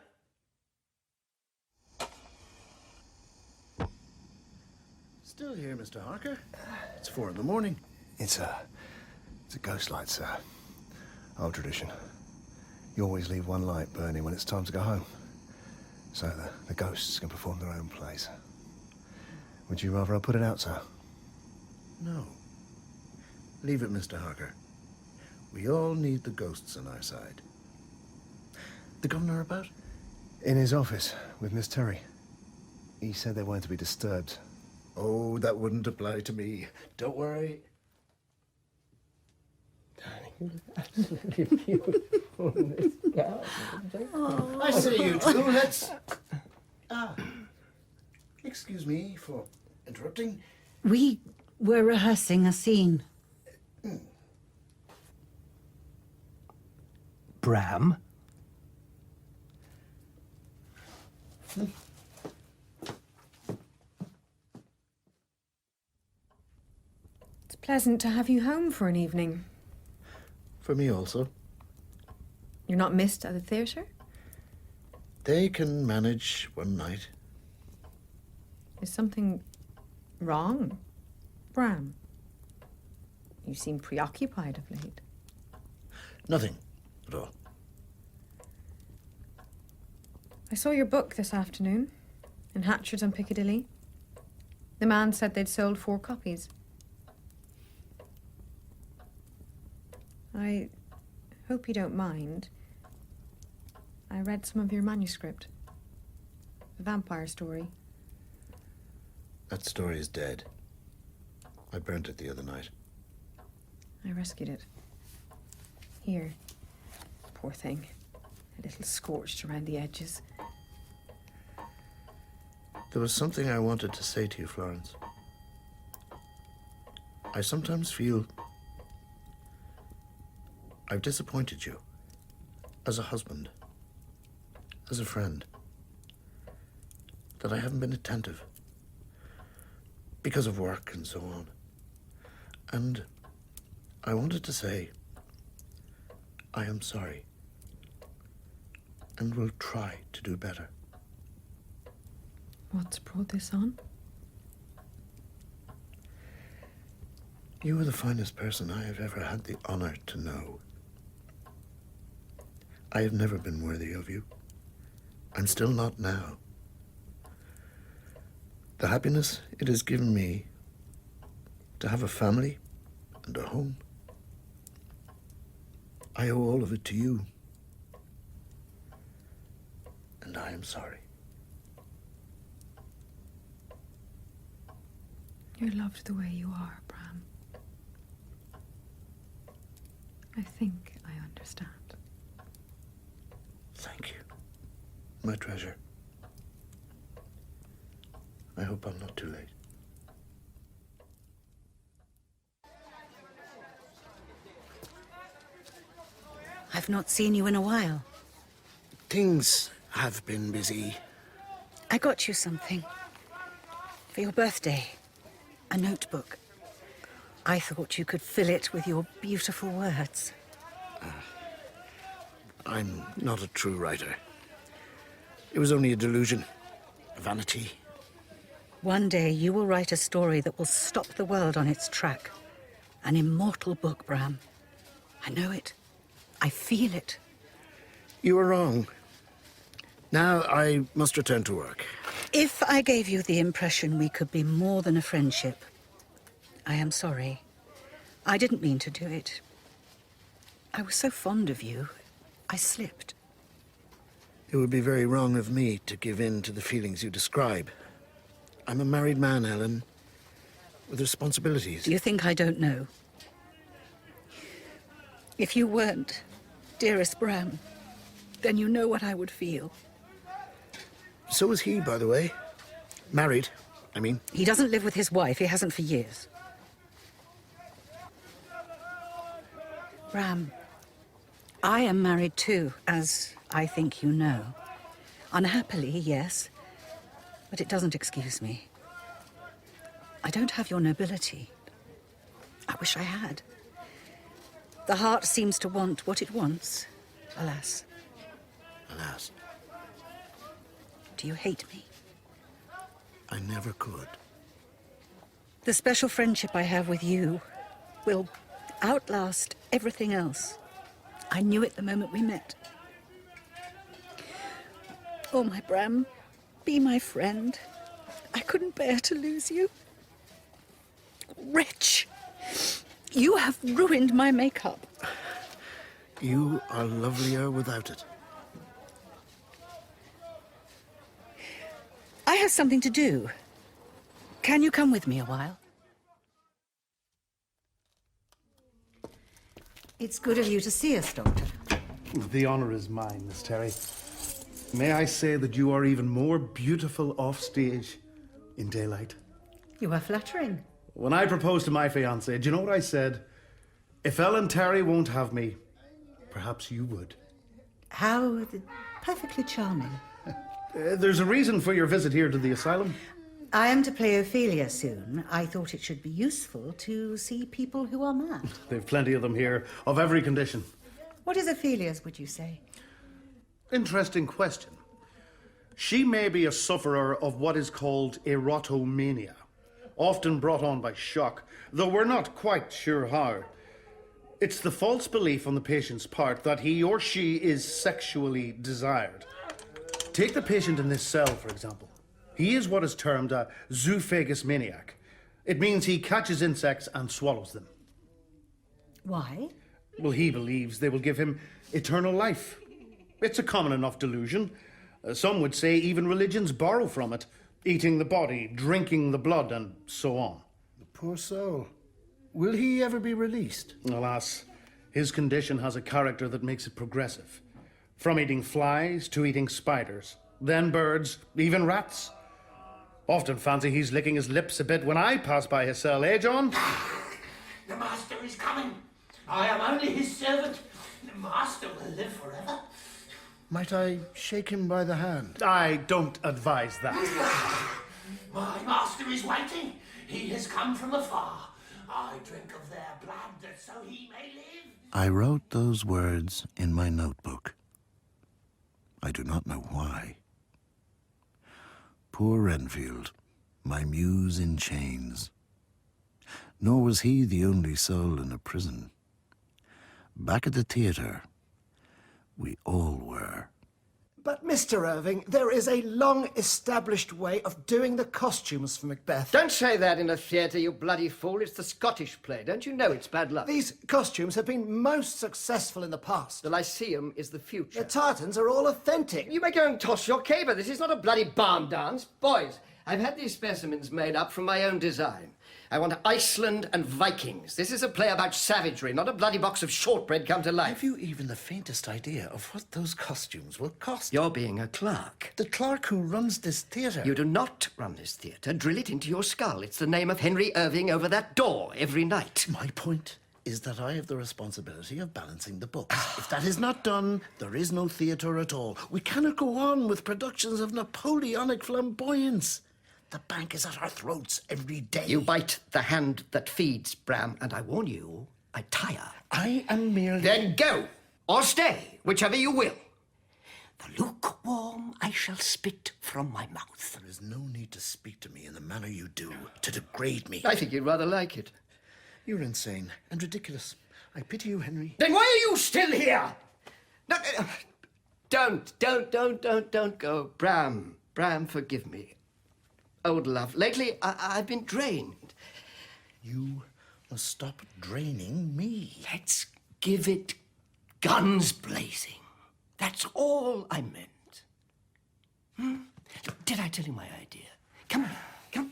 Still here, Mr. Harker. It's 4 in the morning. It's a ghost light, sir. Old tradition. You always leave one light burning when it's time to go home, so the ghosts can perform their own plays. Would you rather I put it out, sir? No. Leave it, Mr. Harker. We all need the ghosts on our side. The governor about? In his office with Miss Terry. He said they weren't to be disturbed. Oh, that wouldn't apply to me. Don't worry. Absolutely beautiful, Miss Garland. I say, you two, let's... excuse me for interrupting. We were rehearsing a scene. Bram? It's pleasant to have you home for an evening. For me also. You're not missed at the theatre? They can manage one night. Is something wrong, Bram? You seem preoccupied of late. Nothing at all. I saw your book this afternoon in Hatchard's on Piccadilly. The man said they'd sold 4 copies. I hope you don't mind. I read some of your manuscript. The vampire story. That story is dead. I burnt it the other night. I rescued it. Here. Poor thing. A little scorched around the edges. There was something I wanted to say to you, Florence. I sometimes feel I've disappointed you. As a husband. As a friend. That I haven't been attentive. Because of work and so on. And I wanted to say, I am sorry. And will try to do better. What's brought this on? You are the finest person I have ever had the honor to know. I have never been worthy of you. I'm still not now. The happiness it has given me to have a family and a home, I owe all of it to you. And I am sorry. You're loved the way you are, Bram. I think I understand. Thank you, my treasure. I hope I'm not too late. I've not seen you in a while. Things have been busy. I got you something. For your birthday. A notebook. I thought you could fill it with your beautiful words. I'm not a true writer. It was only a delusion, a vanity. One day you will write a story that will stop the world on its track. An immortal book, Bram. I know it. I feel it. You were wrong. Now I must return to work. If I gave you the impression we could be more than a friendship, I am sorry. I didn't mean to do it. I was so fond of you, I slipped. It would be very wrong of me to give in to the feelings you describe. I'm a married man, Ellen, with responsibilities. Do you think I don't know? If you weren't, dearest Bram, then you know what I would feel. So is he, by the way. Married, I mean. He doesn't live with his wife. He hasn't for years. Bram, I am married too, as I think you know. Unhappily, yes, but it doesn't excuse me. I don't have your nobility. I wish I had. The heart seems to want what it wants, alas. Alas, Do you hate me? I never could. The special friendship I have with you will outlast everything else. I knew it the moment we met. Oh, my Bram, be my friend. I couldn't bear to lose you. Wretch! You have ruined my makeup. You are lovelier without it. I have something to do. Can you come with me a while? It's good of you to see us, Doctor. The honor is mine, Miss Terry. May I say that you are even more beautiful off stage in daylight? You are flattering. When I proposed to my fiancée, do you know what I said? If Ellen Terry won't have me, perhaps you would. How perfectly charming. There's a reason for your visit here to the asylum. I am to play Ophelia soon. I thought it should be useful to see people who are mad. They've plenty of them here, of every condition. What is Ophelia's, would you say? Interesting question. She may be a sufferer of what is called erotomania, often brought on by shock, though we're not quite sure how. It's the false belief on the patient's part that he or she is sexually desired. Take the patient in this cell, for example. He is what is termed a zoophagous maniac. It means he catches insects and swallows them. Why? Well, he believes they will give him eternal life. It's a common enough delusion. Some would say even religions borrow from it, eating the body, drinking the blood, and so on. The poor soul. Will he ever be released? Alas, his condition has a character that makes it progressive. From eating flies to eating spiders, then birds, even rats. Often fancy he's licking his lips a bit when I pass by his cell, eh, John? The master is coming. I am only his servant. The master will live forever. Might I shake him by the hand? I don't advise that. My master is waiting. He has come from afar. I drink of their blood that so he may live. I wrote those words in my notebook. I do not know why. Poor Renfield, my muse in chains. Nor was he the only soul in a prison. Back at the theatre, we all were. But, Mr. Irving, there is a long-established way of doing the costumes for Macbeth. Don't say that in a theatre, you bloody fool. It's the Scottish play. Don't you know it's bad luck? These costumes have been most successful in the past. The Lyceum is the future. The tartans are all authentic. You may go and toss your caber. This is not a bloody barn dance. Boys, I've had these specimens made up from my own design. I want Iceland and Vikings. This is a play about savagery, not a bloody box of shortbread come to life. Have you even the faintest idea of what those costumes will cost? You're being a clerk. The clerk who runs this theatre. You do not run this theatre. Drill it into your skull. It's the name of Henry Irving over that door every night. My point is that I have the responsibility of balancing the books. If that is not done, there is no theatre at all. We cannot go on with productions of Napoleonic flamboyance. The bank is at our throats every day. You bite the hand that feeds, Bram, and I warn you, I tire. I am merely... Then go! or stay, whichever you will. The lukewarm I shall spit from my mouth. There is no need to speak to me in the manner you do, to degrade me. I think you'd rather like it. You're insane and ridiculous. I pity you, Henry. Then why are you still here? No, don't go. Bram, forgive me. Old love, lately I've been drained. You must stop draining me. Let's give it guns blazing. That's all I meant. Did I tell you my idea? Come on, come.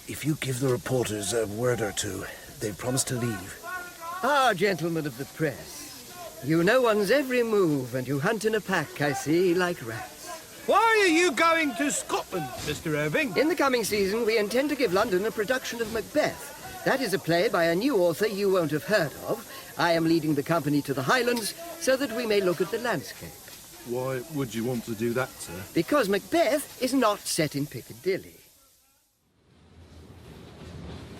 If you give the reporters a word or two, they've promised to leave. Ah, gentlemen of the press. You know one's every move, and you hunt in a pack, I see, like rats. Why are you going to Scotland, Mr. Irving? In the coming season, we intend to give London a production of Macbeth. That is a play by a new author you won't have heard of. I am leading the company to the Highlands so that we may look at the landscape. Why would you want to do that, sir? Because Macbeth is not set in Piccadilly.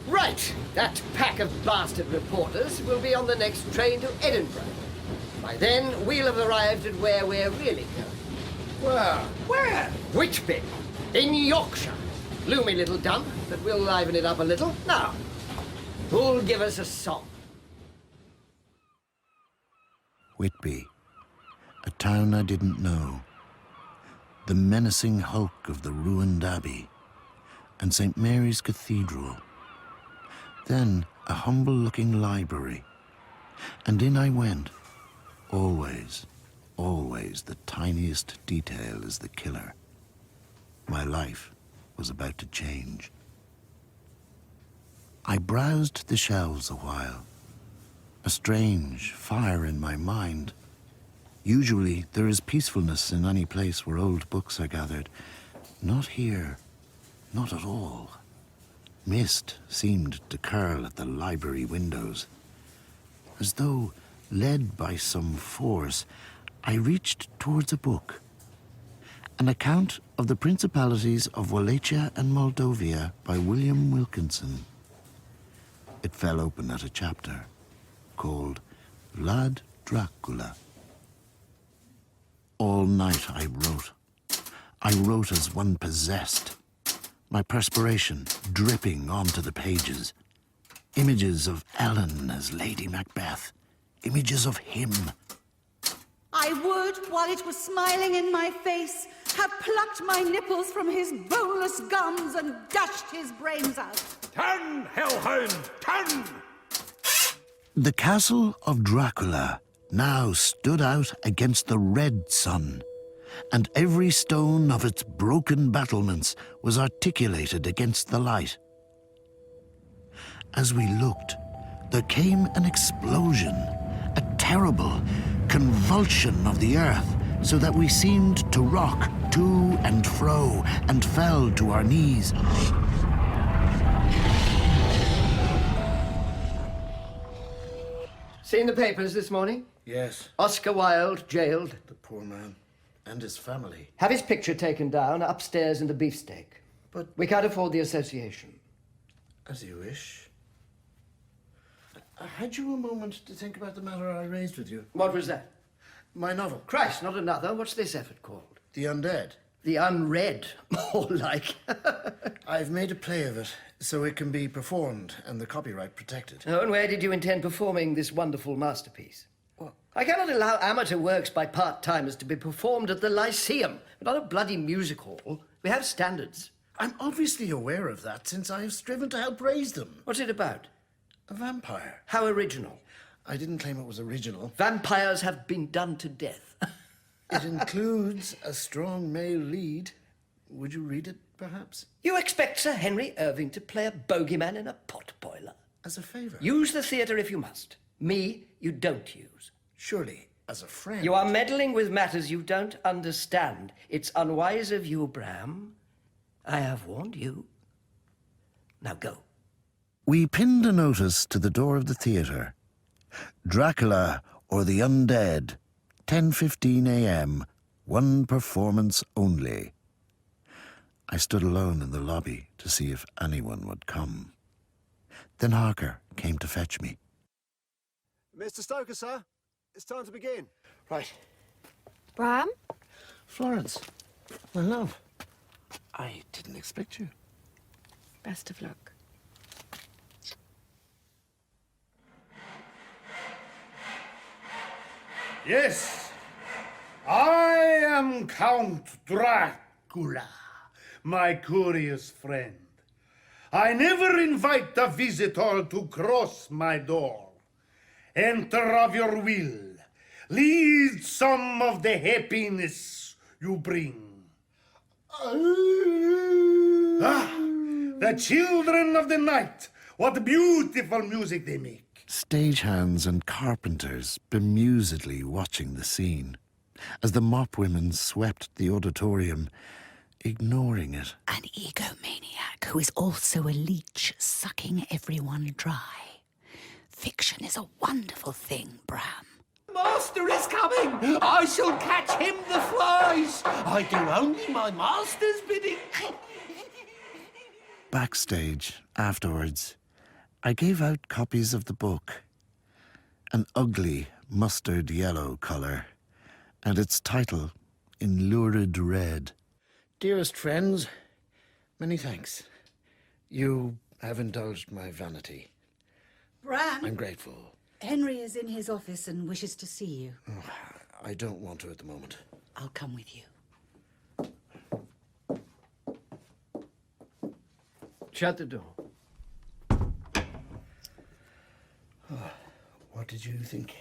Right, that pack of bastard reporters will be on the next train to Edinburgh. By then, we'll have arrived at where we're really going. Where? Whitby, in Yorkshire. Gloomy little dump, but we'll liven it up a little. Now, who'll give us a song? Whitby, a town I didn't know. The menacing hulk of the ruined abbey and St. Mary's Cathedral. Then a humble-looking library, and in I went. Always, always the tiniest detail is the killer. My life was about to change. I browsed the shelves a while, a strange fire in my mind. Usually there is peacefulness in any place where old books are gathered. Not here, not at all. Mist seemed to curl at the library windows. As though led by some force, I reached towards a book. An account of the principalities of Wallachia and Moldavia by William Wilkinson. It fell open at a chapter called Lad Dracula. All night I wrote. I wrote as one possessed. My perspiration dripping onto the pages. Images of Ellen as Lady Macbeth. Images of him. I would, while it was smiling in my face, have plucked my nipples from his boneless gums and dashed his brains out. Turn, hellhound, turn! The castle of Dracula now stood out against the red sun, and every stone of its broken battlements was articulated against the light. As we looked, there came an explosion, a terrible convulsion of the earth, so that we seemed to rock to and fro and fell to our knees. Seen the papers this morning? Yes, Oscar Wilde jailed. the poor man and his family. Have his picture taken down upstairs in the beefsteak. But We can't afford the association. as you wish. Had you a moment to think about the matter I raised with you? What was that? My novel, Christ, not another. What's this effort called? The Undead. The unread, more like. I've made a play of it, so it can be performed and the copyright protected. Oh, and where did you intend performing this wonderful masterpiece? Well, I cannot allow amateur works by part-timers to be performed at the Lyceum, not a bloody music hall. We have standards. I'm obviously aware of that, since I have striven to help raise them. What's it about? A vampire. How original? I didn't claim it was original. Vampires have been done to death. It includes a strong male lead. Would you read it, perhaps? You expect Sir Henry Irving to play a bogeyman in a pot boiler? As a favour? Use the theatre if you must. Me, you don't use. Surely, as a friend. You are meddling with matters you don't understand. It's unwise of you, Bram. I have warned you. Now go. We pinned a notice to the door of the theatre. Dracula or the Undead, 10:15 a.m., one performance only. I stood alone in the lobby to see if anyone would come. Then Harker came to fetch me. Mr. Stoker, sir. It's time to begin. Right. Bram? Florence, my love. I didn't expect you. Best of luck. Yes, I am Count Dracula, my curious friend. I never invite a visitor to cross my door. Enter of your will. Lead some of the happiness you bring. The children of the night. What beautiful music they make. Stagehands and carpenters bemusedly watching the scene as the mop women swept the auditorium, ignoring it. An egomaniac who is also a leech, sucking everyone dry. Fiction is a wonderful thing, Bram. Master is coming! I shall catch him the flies! I do only my master's bidding. Backstage, afterwards, I gave out copies of the book. An ugly mustard yellow colour, and its title in lurid red. Dearest friends, many thanks. You have indulged my vanity. Bram? I'm grateful. Henry is in his office and wishes to see you. I don't want to at the moment. I'll come with you. Shut the door. What did you think?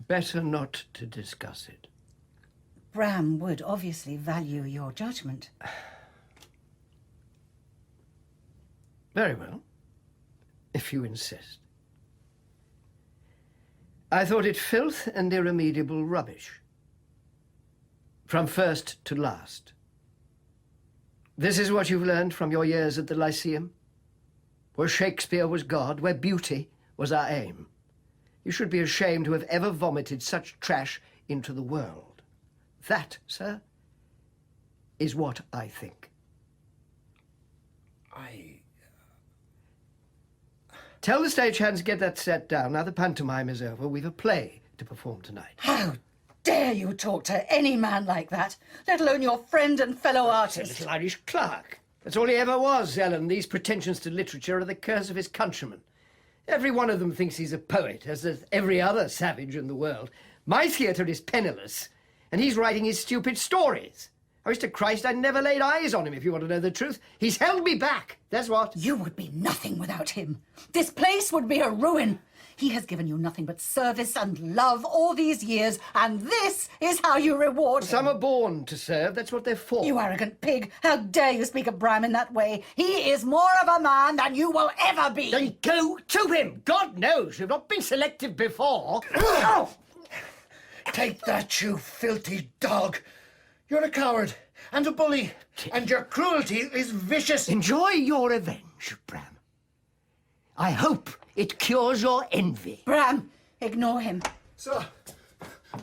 Better not to discuss it. Bram would obviously value your judgment. Very well, if you insist. I thought it filth and irremediable rubbish. From first to last. This is what you've learned from your years at the Lyceum? Where Shakespeare was God, where beauty was our aim. You should be ashamed to have ever vomited such trash into the world. That, sir, is what I think. Tell the stagehands to get that set down. Now the pantomime is over. We've a play to perform tonight. How dare you talk to any man like that, let alone your friend and fellow A artist? little Irish clerk. That's all he ever was, Ellen. These pretensions to literature are the curse of his countrymen. Every one of them thinks he's a poet, as does every other savage in the world. My theatre is penniless, and he's writing his stupid stories. I wish to Christ I'd never laid eyes on him, if you want to know the truth. He's held me back, that's what. You would be nothing without him. This place would be a ruin. He has given you nothing but service and love all these years, and this is how you reward him. Some are born to serve, that's what they're for. You arrogant pig! How dare you speak of Bram in that way? He is more of a man than you will ever be! Then go to him! God knows you've not been selective before. Take that, you filthy dog. You're a coward and a bully, and your cruelty is vicious. Enjoy your revenge, Bram. I hope it cures your envy. Bram, ignore him. Sir,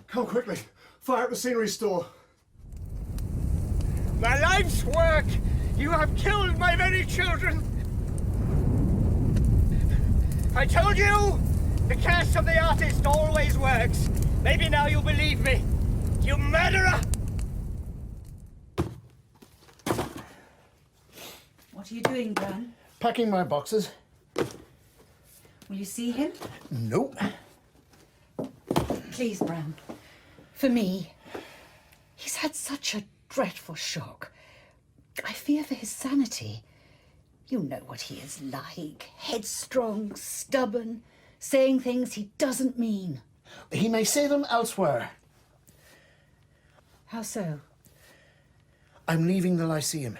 come quickly. Fire at the scenery store. My life's work! You have killed my very children! I told you! The curse of the artist always works. Maybe now you'll believe me. You murderer! What are you doing, Bram? Packing my boxes. Will you see him? Nope. Please, Bram. For me. He's had such a dreadful shock. I fear for his sanity. You know what he is like. Headstrong, stubborn, saying things he doesn't mean. He may say them elsewhere. How so? I'm leaving the Lyceum.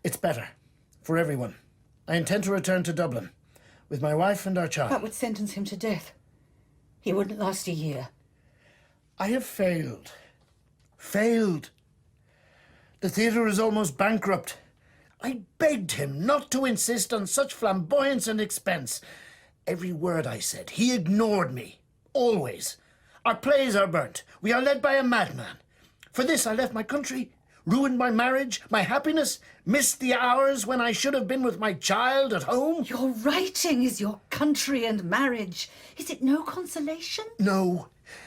It's better. For everyone. I intend to return to Dublin. With my wife and our child. That would sentence him to death. He wouldn't last a year. I have failed. Failed. The theatre is almost bankrupt. I begged him not to insist on such flamboyance and expense. Every word I said, he ignored me. Always. Our plays are burnt. We are led by a madman. For this I left my country, Ruined my marriage, my happiness, missed the hours when I should have been with my child at home. Your writing is your country and marriage. Is it no consolation? No,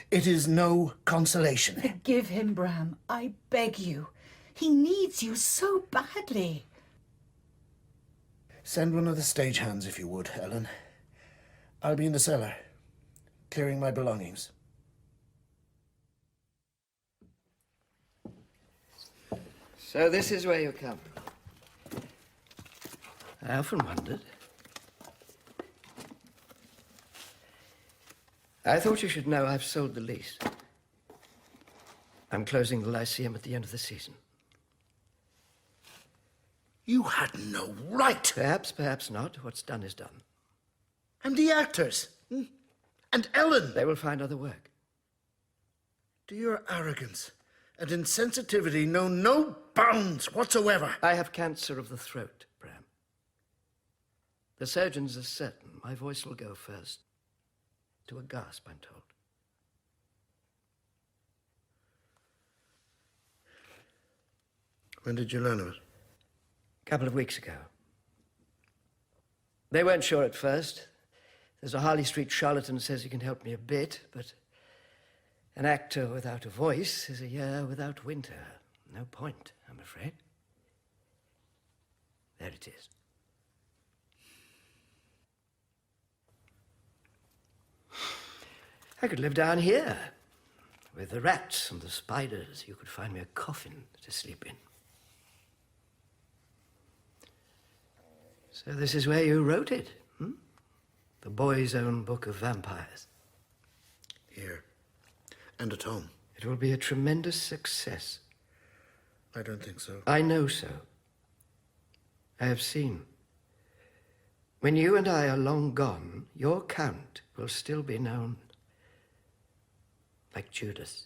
it is no consolation. Forgive him, Bram. I beg you. He needs you so badly. Send one of the stagehands, if you would, Ellen. I'll be in the cellar, clearing my belongings. So this is where you come. I often wondered. I thought you should know I've sold the lease. I'm closing the Lyceum at the end of the season. You had no right. Perhaps, perhaps not. What's done is done. And the actors. And Ellen. They will find other work. Do your arrogance and insensitivity know no bounds whatsoever? I have cancer of the throat, Bram. The surgeons are certain my voice will go first. To a gasp, I'm told. When did you learn of it? A couple of weeks ago. They weren't sure at first. There's a Harley Street charlatan says he can help me a bit, but an actor without a voice is a year without winter. No point, I'm afraid. There it is. I could live down here with the rats and the spiders. You could find me a coffin to sleep in. So this is where you wrote it, The boy's own book of vampires. Here. And at home. It will be a tremendous success. I don't think so. I know so. I have seen. When you and I are long gone, your count will still be known. Like Judas.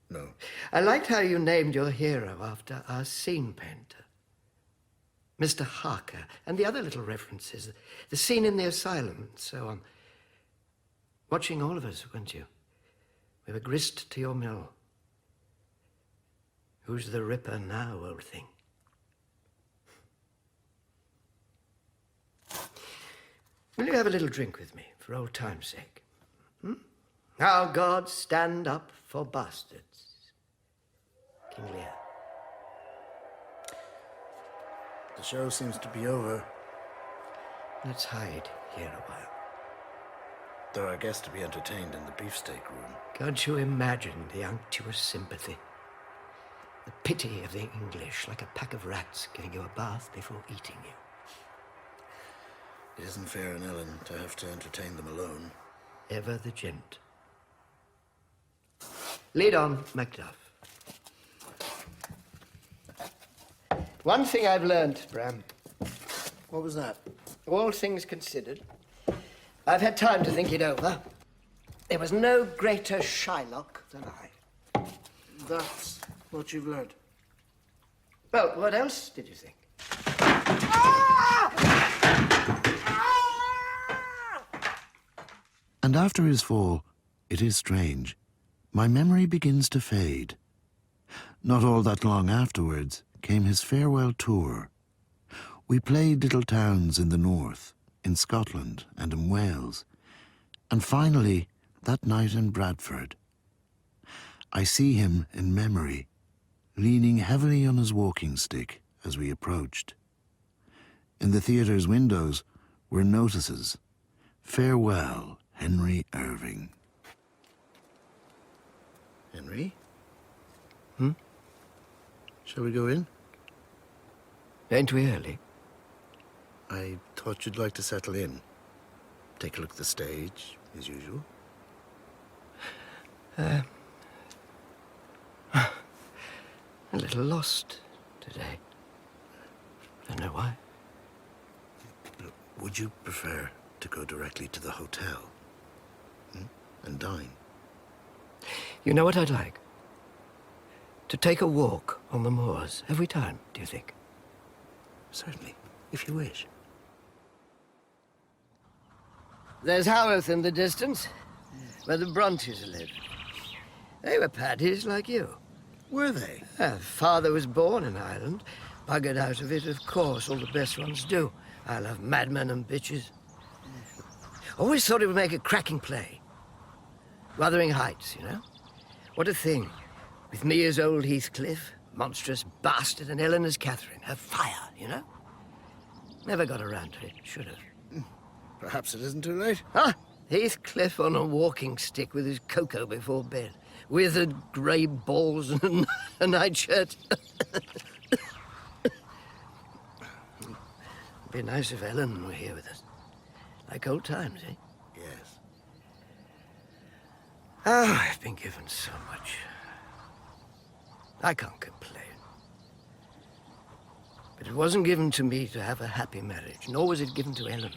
No. I liked how you named your hero after our scene painter. Mr. Harker, and the other little references. The scene in the asylum, and so on. Watching all of us, weren't you? We were grist to your mill. Who's the ripper now, old thing? Will you have a little drink with me, for old time's sake? Our gods stand up for bastards. King Lear. The show seems to be over. Let's hide here a while. There are guests to be entertained in the beefsteak room. Can't you imagine the unctuous sympathy? The pity of the English, like a pack of rats giving you a bath before eating you. It isn't fair on Ellen to have to entertain them alone. Ever the gent. Lead on, Macduff. One thing I've learned, Bram. What was that? All things considered, I've had time to think it over. There was no greater Shylock than I. That's what you've learned. Well, what else did you think? And after his fall, it is strange, my memory begins to fade. Not all that long afterwards came his farewell tour. We played little towns in the north, in Scotland and in Wales, and finally that night in Bradford. I see him in memory, leaning heavily on his walking stick as we approached. In the theatre's windows were notices, "Farewell, Henry Irving." Henry? Shall we go in? Ain't we early? I thought you'd like to settle in. Take a look at the stage, as usual. A little lost today. Don't know why. Would you prefer to go directly to the hotel? And dine? You know what I'd like? To take a walk on the moors every time, do you think? Certainly, if you wish. There's Haworth in the distance, where the Brontes lived. They were paddies like you. Were they? Father was born in Ireland. Buggered out of it, of course. All the best ones do. I love madmen and bitches. Always thought it would make a cracking play. Wuthering Heights, you know? What a thing. With me as old Heathcliff, monstrous bastard, and Ellen as Catherine. Her fire, you know? Never got around to it. Should have. Perhaps it isn't too late. Ah, Heathcliff on a walking stick with his cocoa before bed. Withered grey balls and a nightshirt. It'd be nice if Ellen were here with us. Like old times, eh? Yes. Oh, I've been given so much. I can't complain. But it wasn't given to me to have a happy marriage, nor was it given to Ellen.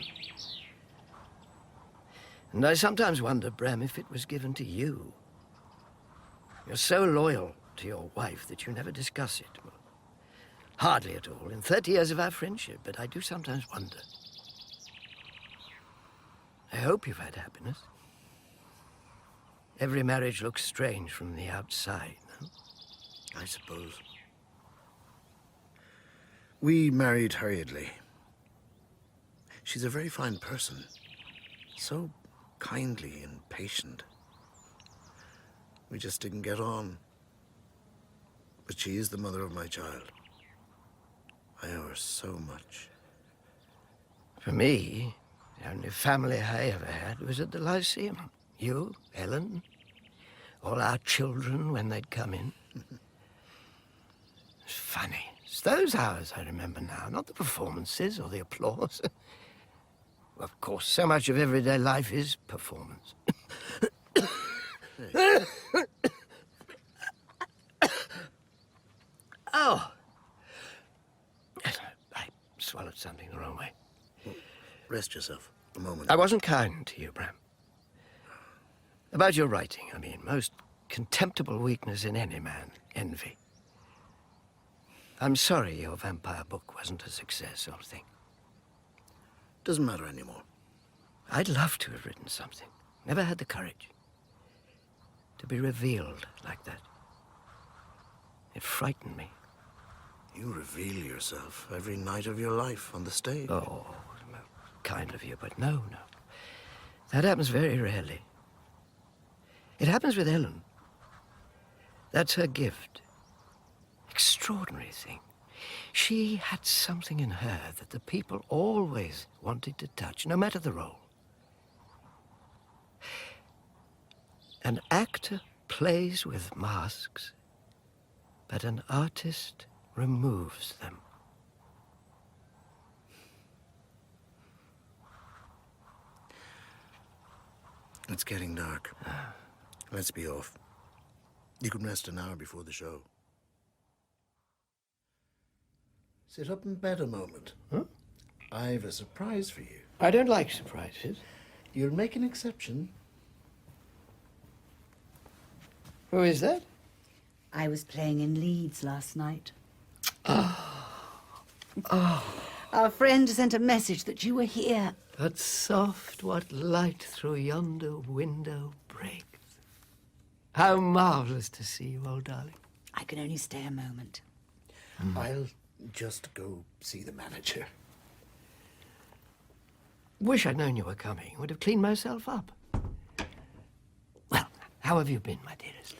And I sometimes wonder, Bram, if it was given to you. You're so loyal to your wife that you never discuss it. Well, hardly at all, in 30 years of our friendship, but I do sometimes wonder. I hope you've had happiness. Every marriage looks strange from the outside, no? I suppose. We married hurriedly. She's a very fine person. So kindly and patient. We just didn't get on. But she is the mother of my child. I owe her so much. For me, the only family I ever had was at the Lyceum. You, Ellen, all our children when they'd come in. It's funny. It's those hours I remember now, not the performances or the applause. Well, of course, so much of everyday life is performance. Oh. I swallowed something the wrong way. Rest yourself a moment. I wasn't kind to you, Bram. About your writing, I mean, most contemptible weakness in any man, envy. I'm sorry your vampire book wasn't a success, old thing. Doesn't matter anymore. I'd love to have written something. Never had the courage. To be revealed like that. It frightened me. You reveal yourself every night of your life on the stage. Oh, kind of you, but no. That happens very rarely. It happens with Ellen. That's her gift. Extraordinary thing. She had something in her that the people always wanted to touch, no matter the role. An actor plays with masks, but an artist removes them. It's getting dark. Let's be off. You can rest an hour before the show. Sit up in bed a moment. Huh? I've a surprise for you. I don't like surprises. You'll make an exception. Who is that? I was playing in Leeds last night. Our friend sent a message that you were here. But soft what light through yonder window breaks. How marvellous to see you, old darling. I can only stay a moment. I'll just go see the manager. Wish I'd known you were coming. Would have cleaned myself up. Well, how have you been, my dearest?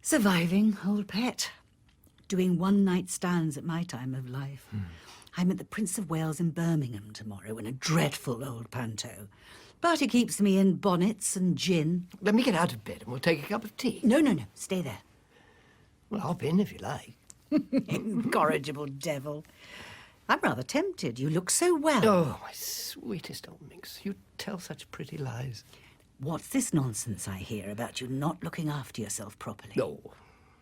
Surviving, old pet. Doing one-night stands at my time of life. I'm at the Prince of Wales in Birmingham tomorrow in a dreadful old panto. But it keeps me in bonnets and gin. Let me get out of bed and we'll take a cup of tea. No. Stay there. Well, hop in if you like. Incorrigible devil. I'm rather tempted. You look so well. Oh, my sweetest old minx. You tell such pretty lies. What's this nonsense I hear about you not looking after yourself properly? No.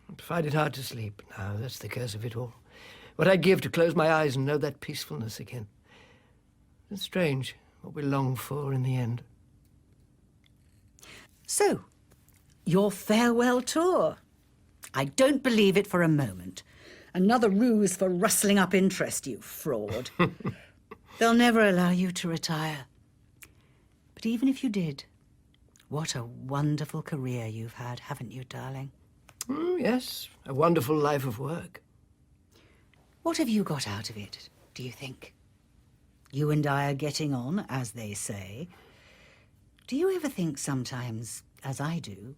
I find it hard to sleep now. That's the curse of it all. What I'd give to close my eyes and know that peacefulness again. It's strange what we long for in the end. So, your farewell tour. I don't believe it for a moment. Another ruse for rustling up interest, you fraud. They'll never allow you to retire. But even if you did, what a wonderful career you've had, haven't you, darling? Yes, a wonderful life of work. What have you got out of it, do you think? You and I are getting on, as they say. Do you ever think sometimes, as I do,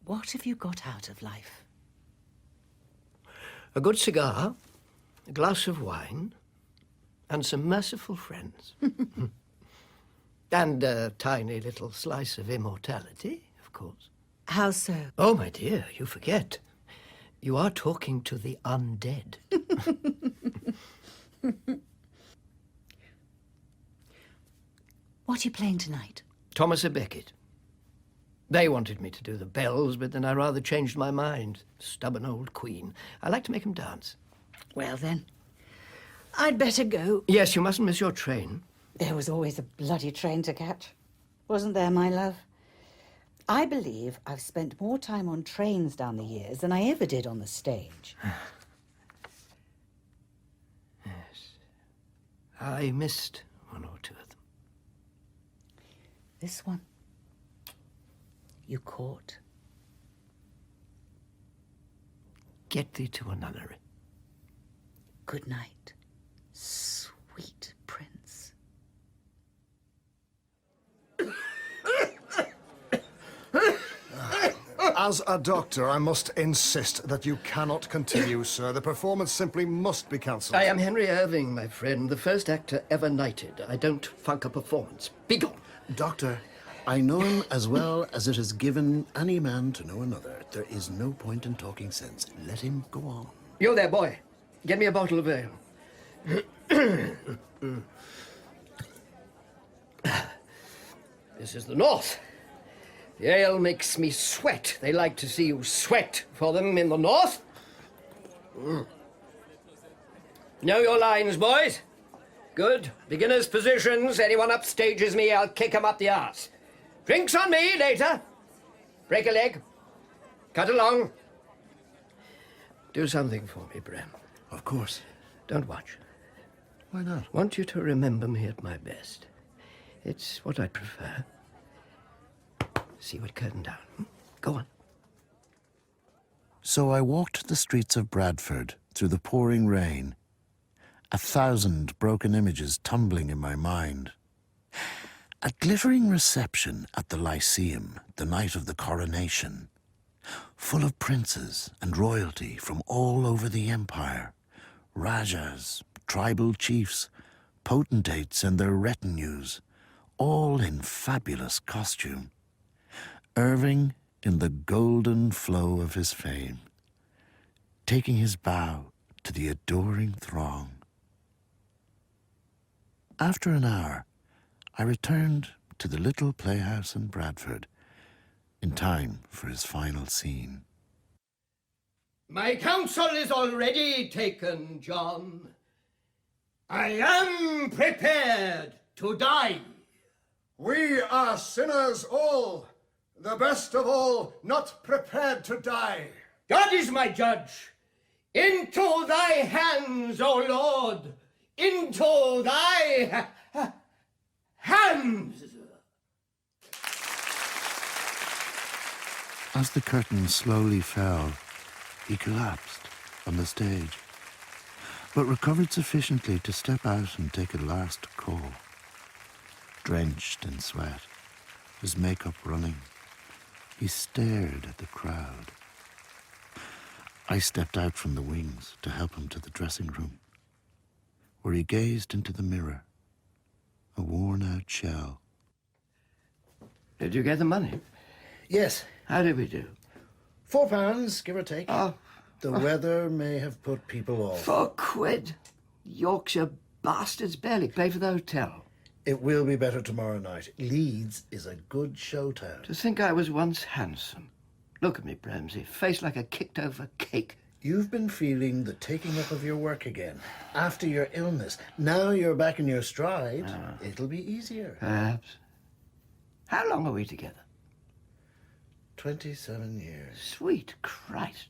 what have you got out of life? A good cigar, a glass of wine, and some merciful friends. And a tiny little slice of immortality, of course. How so? Oh, my dear, you forget. You are talking to the undead. What are you playing tonight? Thomas à Becket. They wanted me to do the bells, but then I rather changed my mind. Stubborn old queen. I like to make 'em dance. Well, then, I'd better go. Yes, you mustn't miss your train. There was always a bloody train to catch. Wasn't there, my love? I believe I've spent more time on trains down the years than I ever did on the stage. Yes. I missed one or two of them. This one, you caught. Get thee to a nunnery. Good night, sweet prince. As a doctor, I must insist that you cannot continue, sir. The performance simply must be cancelled. I am Henry Irving, my friend, the first actor ever knighted. I don't funk a performance. Be gone. Doctor, I know him as well as it is given any man to know another. There is no point in talking sense. Let him go on. You there, boy. Get me a bottle of ale. This is the North. The ale makes me sweat. They like to see you sweat for them in the North. Know your lines, boys? Good. Beginners' positions. Anyone upstages me, I'll kick him up the arse. Drinks on me later. Break a leg. Cut along. Do something for me, Bram. Of course. Don't watch. Why not? Want you to remember me at my best. It's what I prefer. See what curtain down. Go on. So I walked the streets of Bradford through the pouring rain, 1,000 broken images tumbling in my mind. A glittering reception at the Lyceum, the night of the coronation, full of princes and royalty from all over the empire, rajas, tribal chiefs, potentates and their retinues, all in fabulous costume. Irving in the golden flow of his fame, taking his bow to the adoring throng. After an hour, I returned to the little playhouse in Bradford, in time for his final scene. My counsel is already taken, John. I am prepared to die. We are sinners all, the best of all, not prepared to die. God is my judge. Into thy hands, O Lord, into thy hands. As the curtain slowly fell, he collapsed on the stage, but recovered sufficiently to step out and take a last call. Drenched in sweat, his makeup running, he stared at the crowd. I stepped out from the wings to help him to the dressing room, where he gazed into the mirror, a worn-out shell. Did you get the money? Yes. How did we do? £4, give or take. The weather may have put people off. £4. Yorkshire bastards barely pay for the hotel. It will be better tomorrow night. Leeds is a good show town. To think I was once handsome. Look at me, Bramsey, face like a kicked-over cake. You've been feeling the taking up of your work again, after your illness. Now you're back in your stride, it'll be easier. Perhaps. How long are we together? 27 years. Sweet Christ.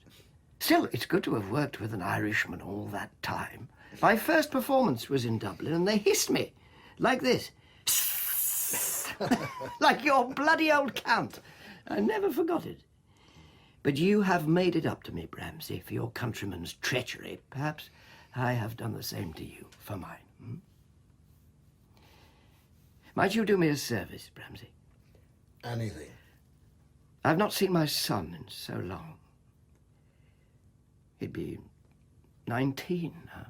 Still, it's good to have worked with an Irishman all that time. My first performance was in Dublin, and they hissed me. Like this. Like your bloody old count. I never forgot it. But you have made it up to me, Bramsey, for your countryman's treachery. Perhaps I have done the same to you for mine. Hmm? Might you do me a service, Bramsey? Anything. I've not seen my son in so long. He'd be 19 now.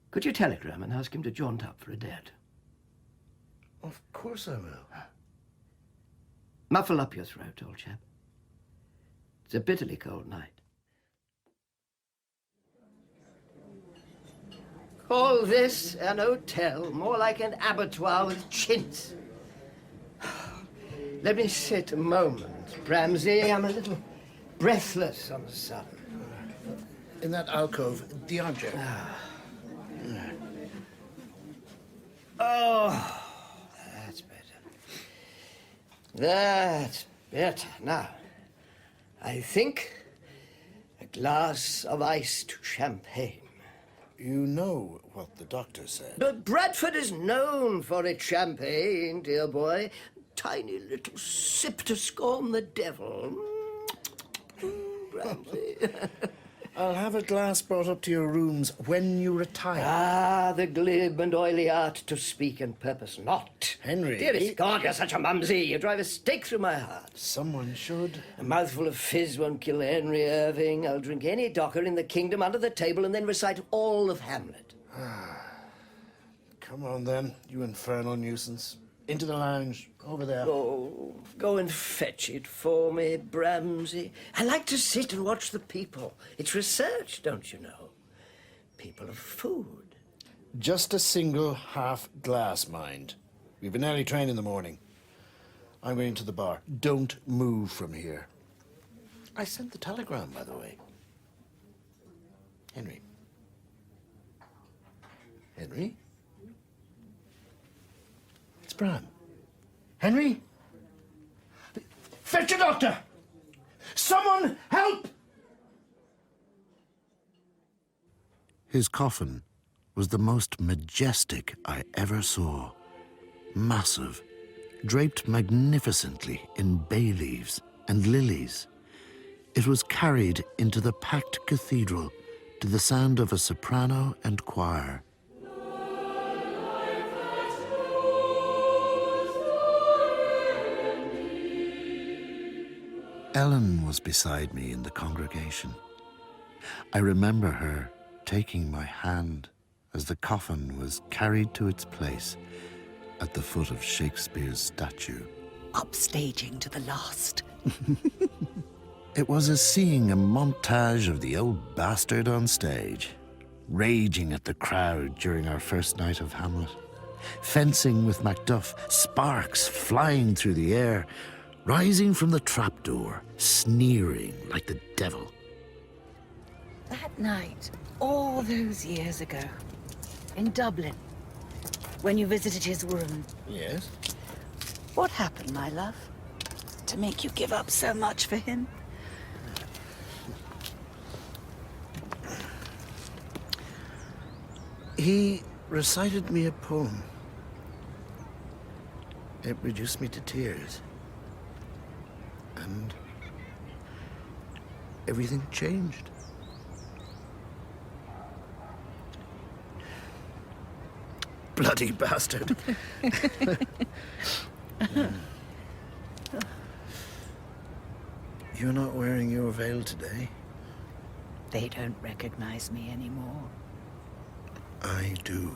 Could you telegram and ask him to jaunt up for a day or two? Of course I will. Muffle up your throat, old chap. It's a bitterly cold night. Call this an hotel, more like an abattoir with chintz. Let me sit a moment, Bramsey. I'm a little breathless on the sudden. In that alcove, the armchair. Oh, that's better. That's better. Now, I think a glass of iced champagne. You know what the doctor said. But Bradford is known for its champagne, dear boy. Tiny little sip to scorn the devil. Bramsey. I'll have a glass brought up to your rooms when you retire. Ah, the glib and oily art to speak and purpose not. Henry. Dearest God, you're such a mumsy. You drive a stake through my heart. Someone should. A mouthful of fizz won't kill Henry Irving. I'll drink any docker in the kingdom under the table and then recite all of Hamlet. Come on, then, you infernal nuisance. Into the lounge, over there. Oh, go and fetch it for me, Bramsey. I like to sit and watch the people. It's research, don't you know? People of food. Just a single half glass, mind. We've an early train in the morning. I'm going to the bar. Don't move from here. I sent the telegram, by the way. Henry. Henry? It's Bram. Henry? Fetch a doctor! Someone help! His coffin was the most majestic I ever saw. Massive, draped magnificently in bay leaves and lilies. It was carried into the packed cathedral to the sound of a soprano and choir. Ellen was beside me in the congregation. I remember her taking my hand as the coffin was carried to its place at the foot of Shakespeare's statue. Upstaging to the last. It was as seeing a montage of the old bastard on stage, raging at the crowd during our first night of Hamlet, fencing with Macduff, sparks flying through the air, rising from the trapdoor, sneering like the devil. That night, all those years ago, in Dublin, when you visited his room. Yes? What happened, my love, to make you give up so much for him? He recited me a poem. It reduced me to tears. And everything changed. Bloody bastard. You're not wearing your veil today. They don't recognize me anymore. I do.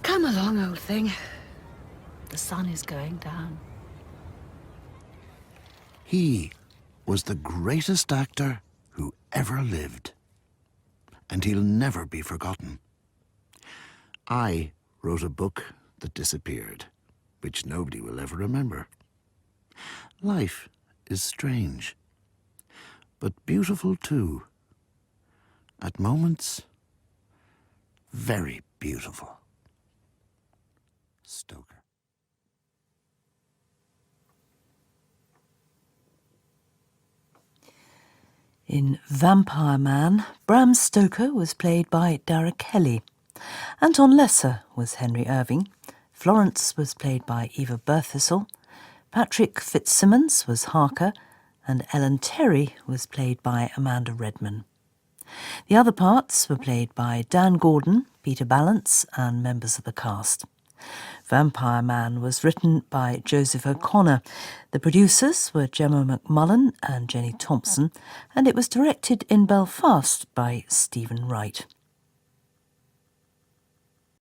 Come along, old thing. The sun is going down. He was the greatest actor who ever lived. And he'll never be forgotten. I wrote a book that disappeared, which nobody will ever remember. Life is strange, but beautiful too. At moments, very beautiful. Stoker. In Vampire Man, Bram Stoker was played by Dara Kelly. Anton Lesser was Henry Irving. Florence was played by Eva Berthisel. Patrick Fitzsimmons was Harker, and Ellen Terry was played by Amanda Redman. The other parts were played by Dan Gordon, Peter Ballance, and members of the cast. Vampire Man was written by Joseph O'Connor. The producers were Gemma McMullen and Jenny Thompson, and it was directed in Belfast by Stephen Wright.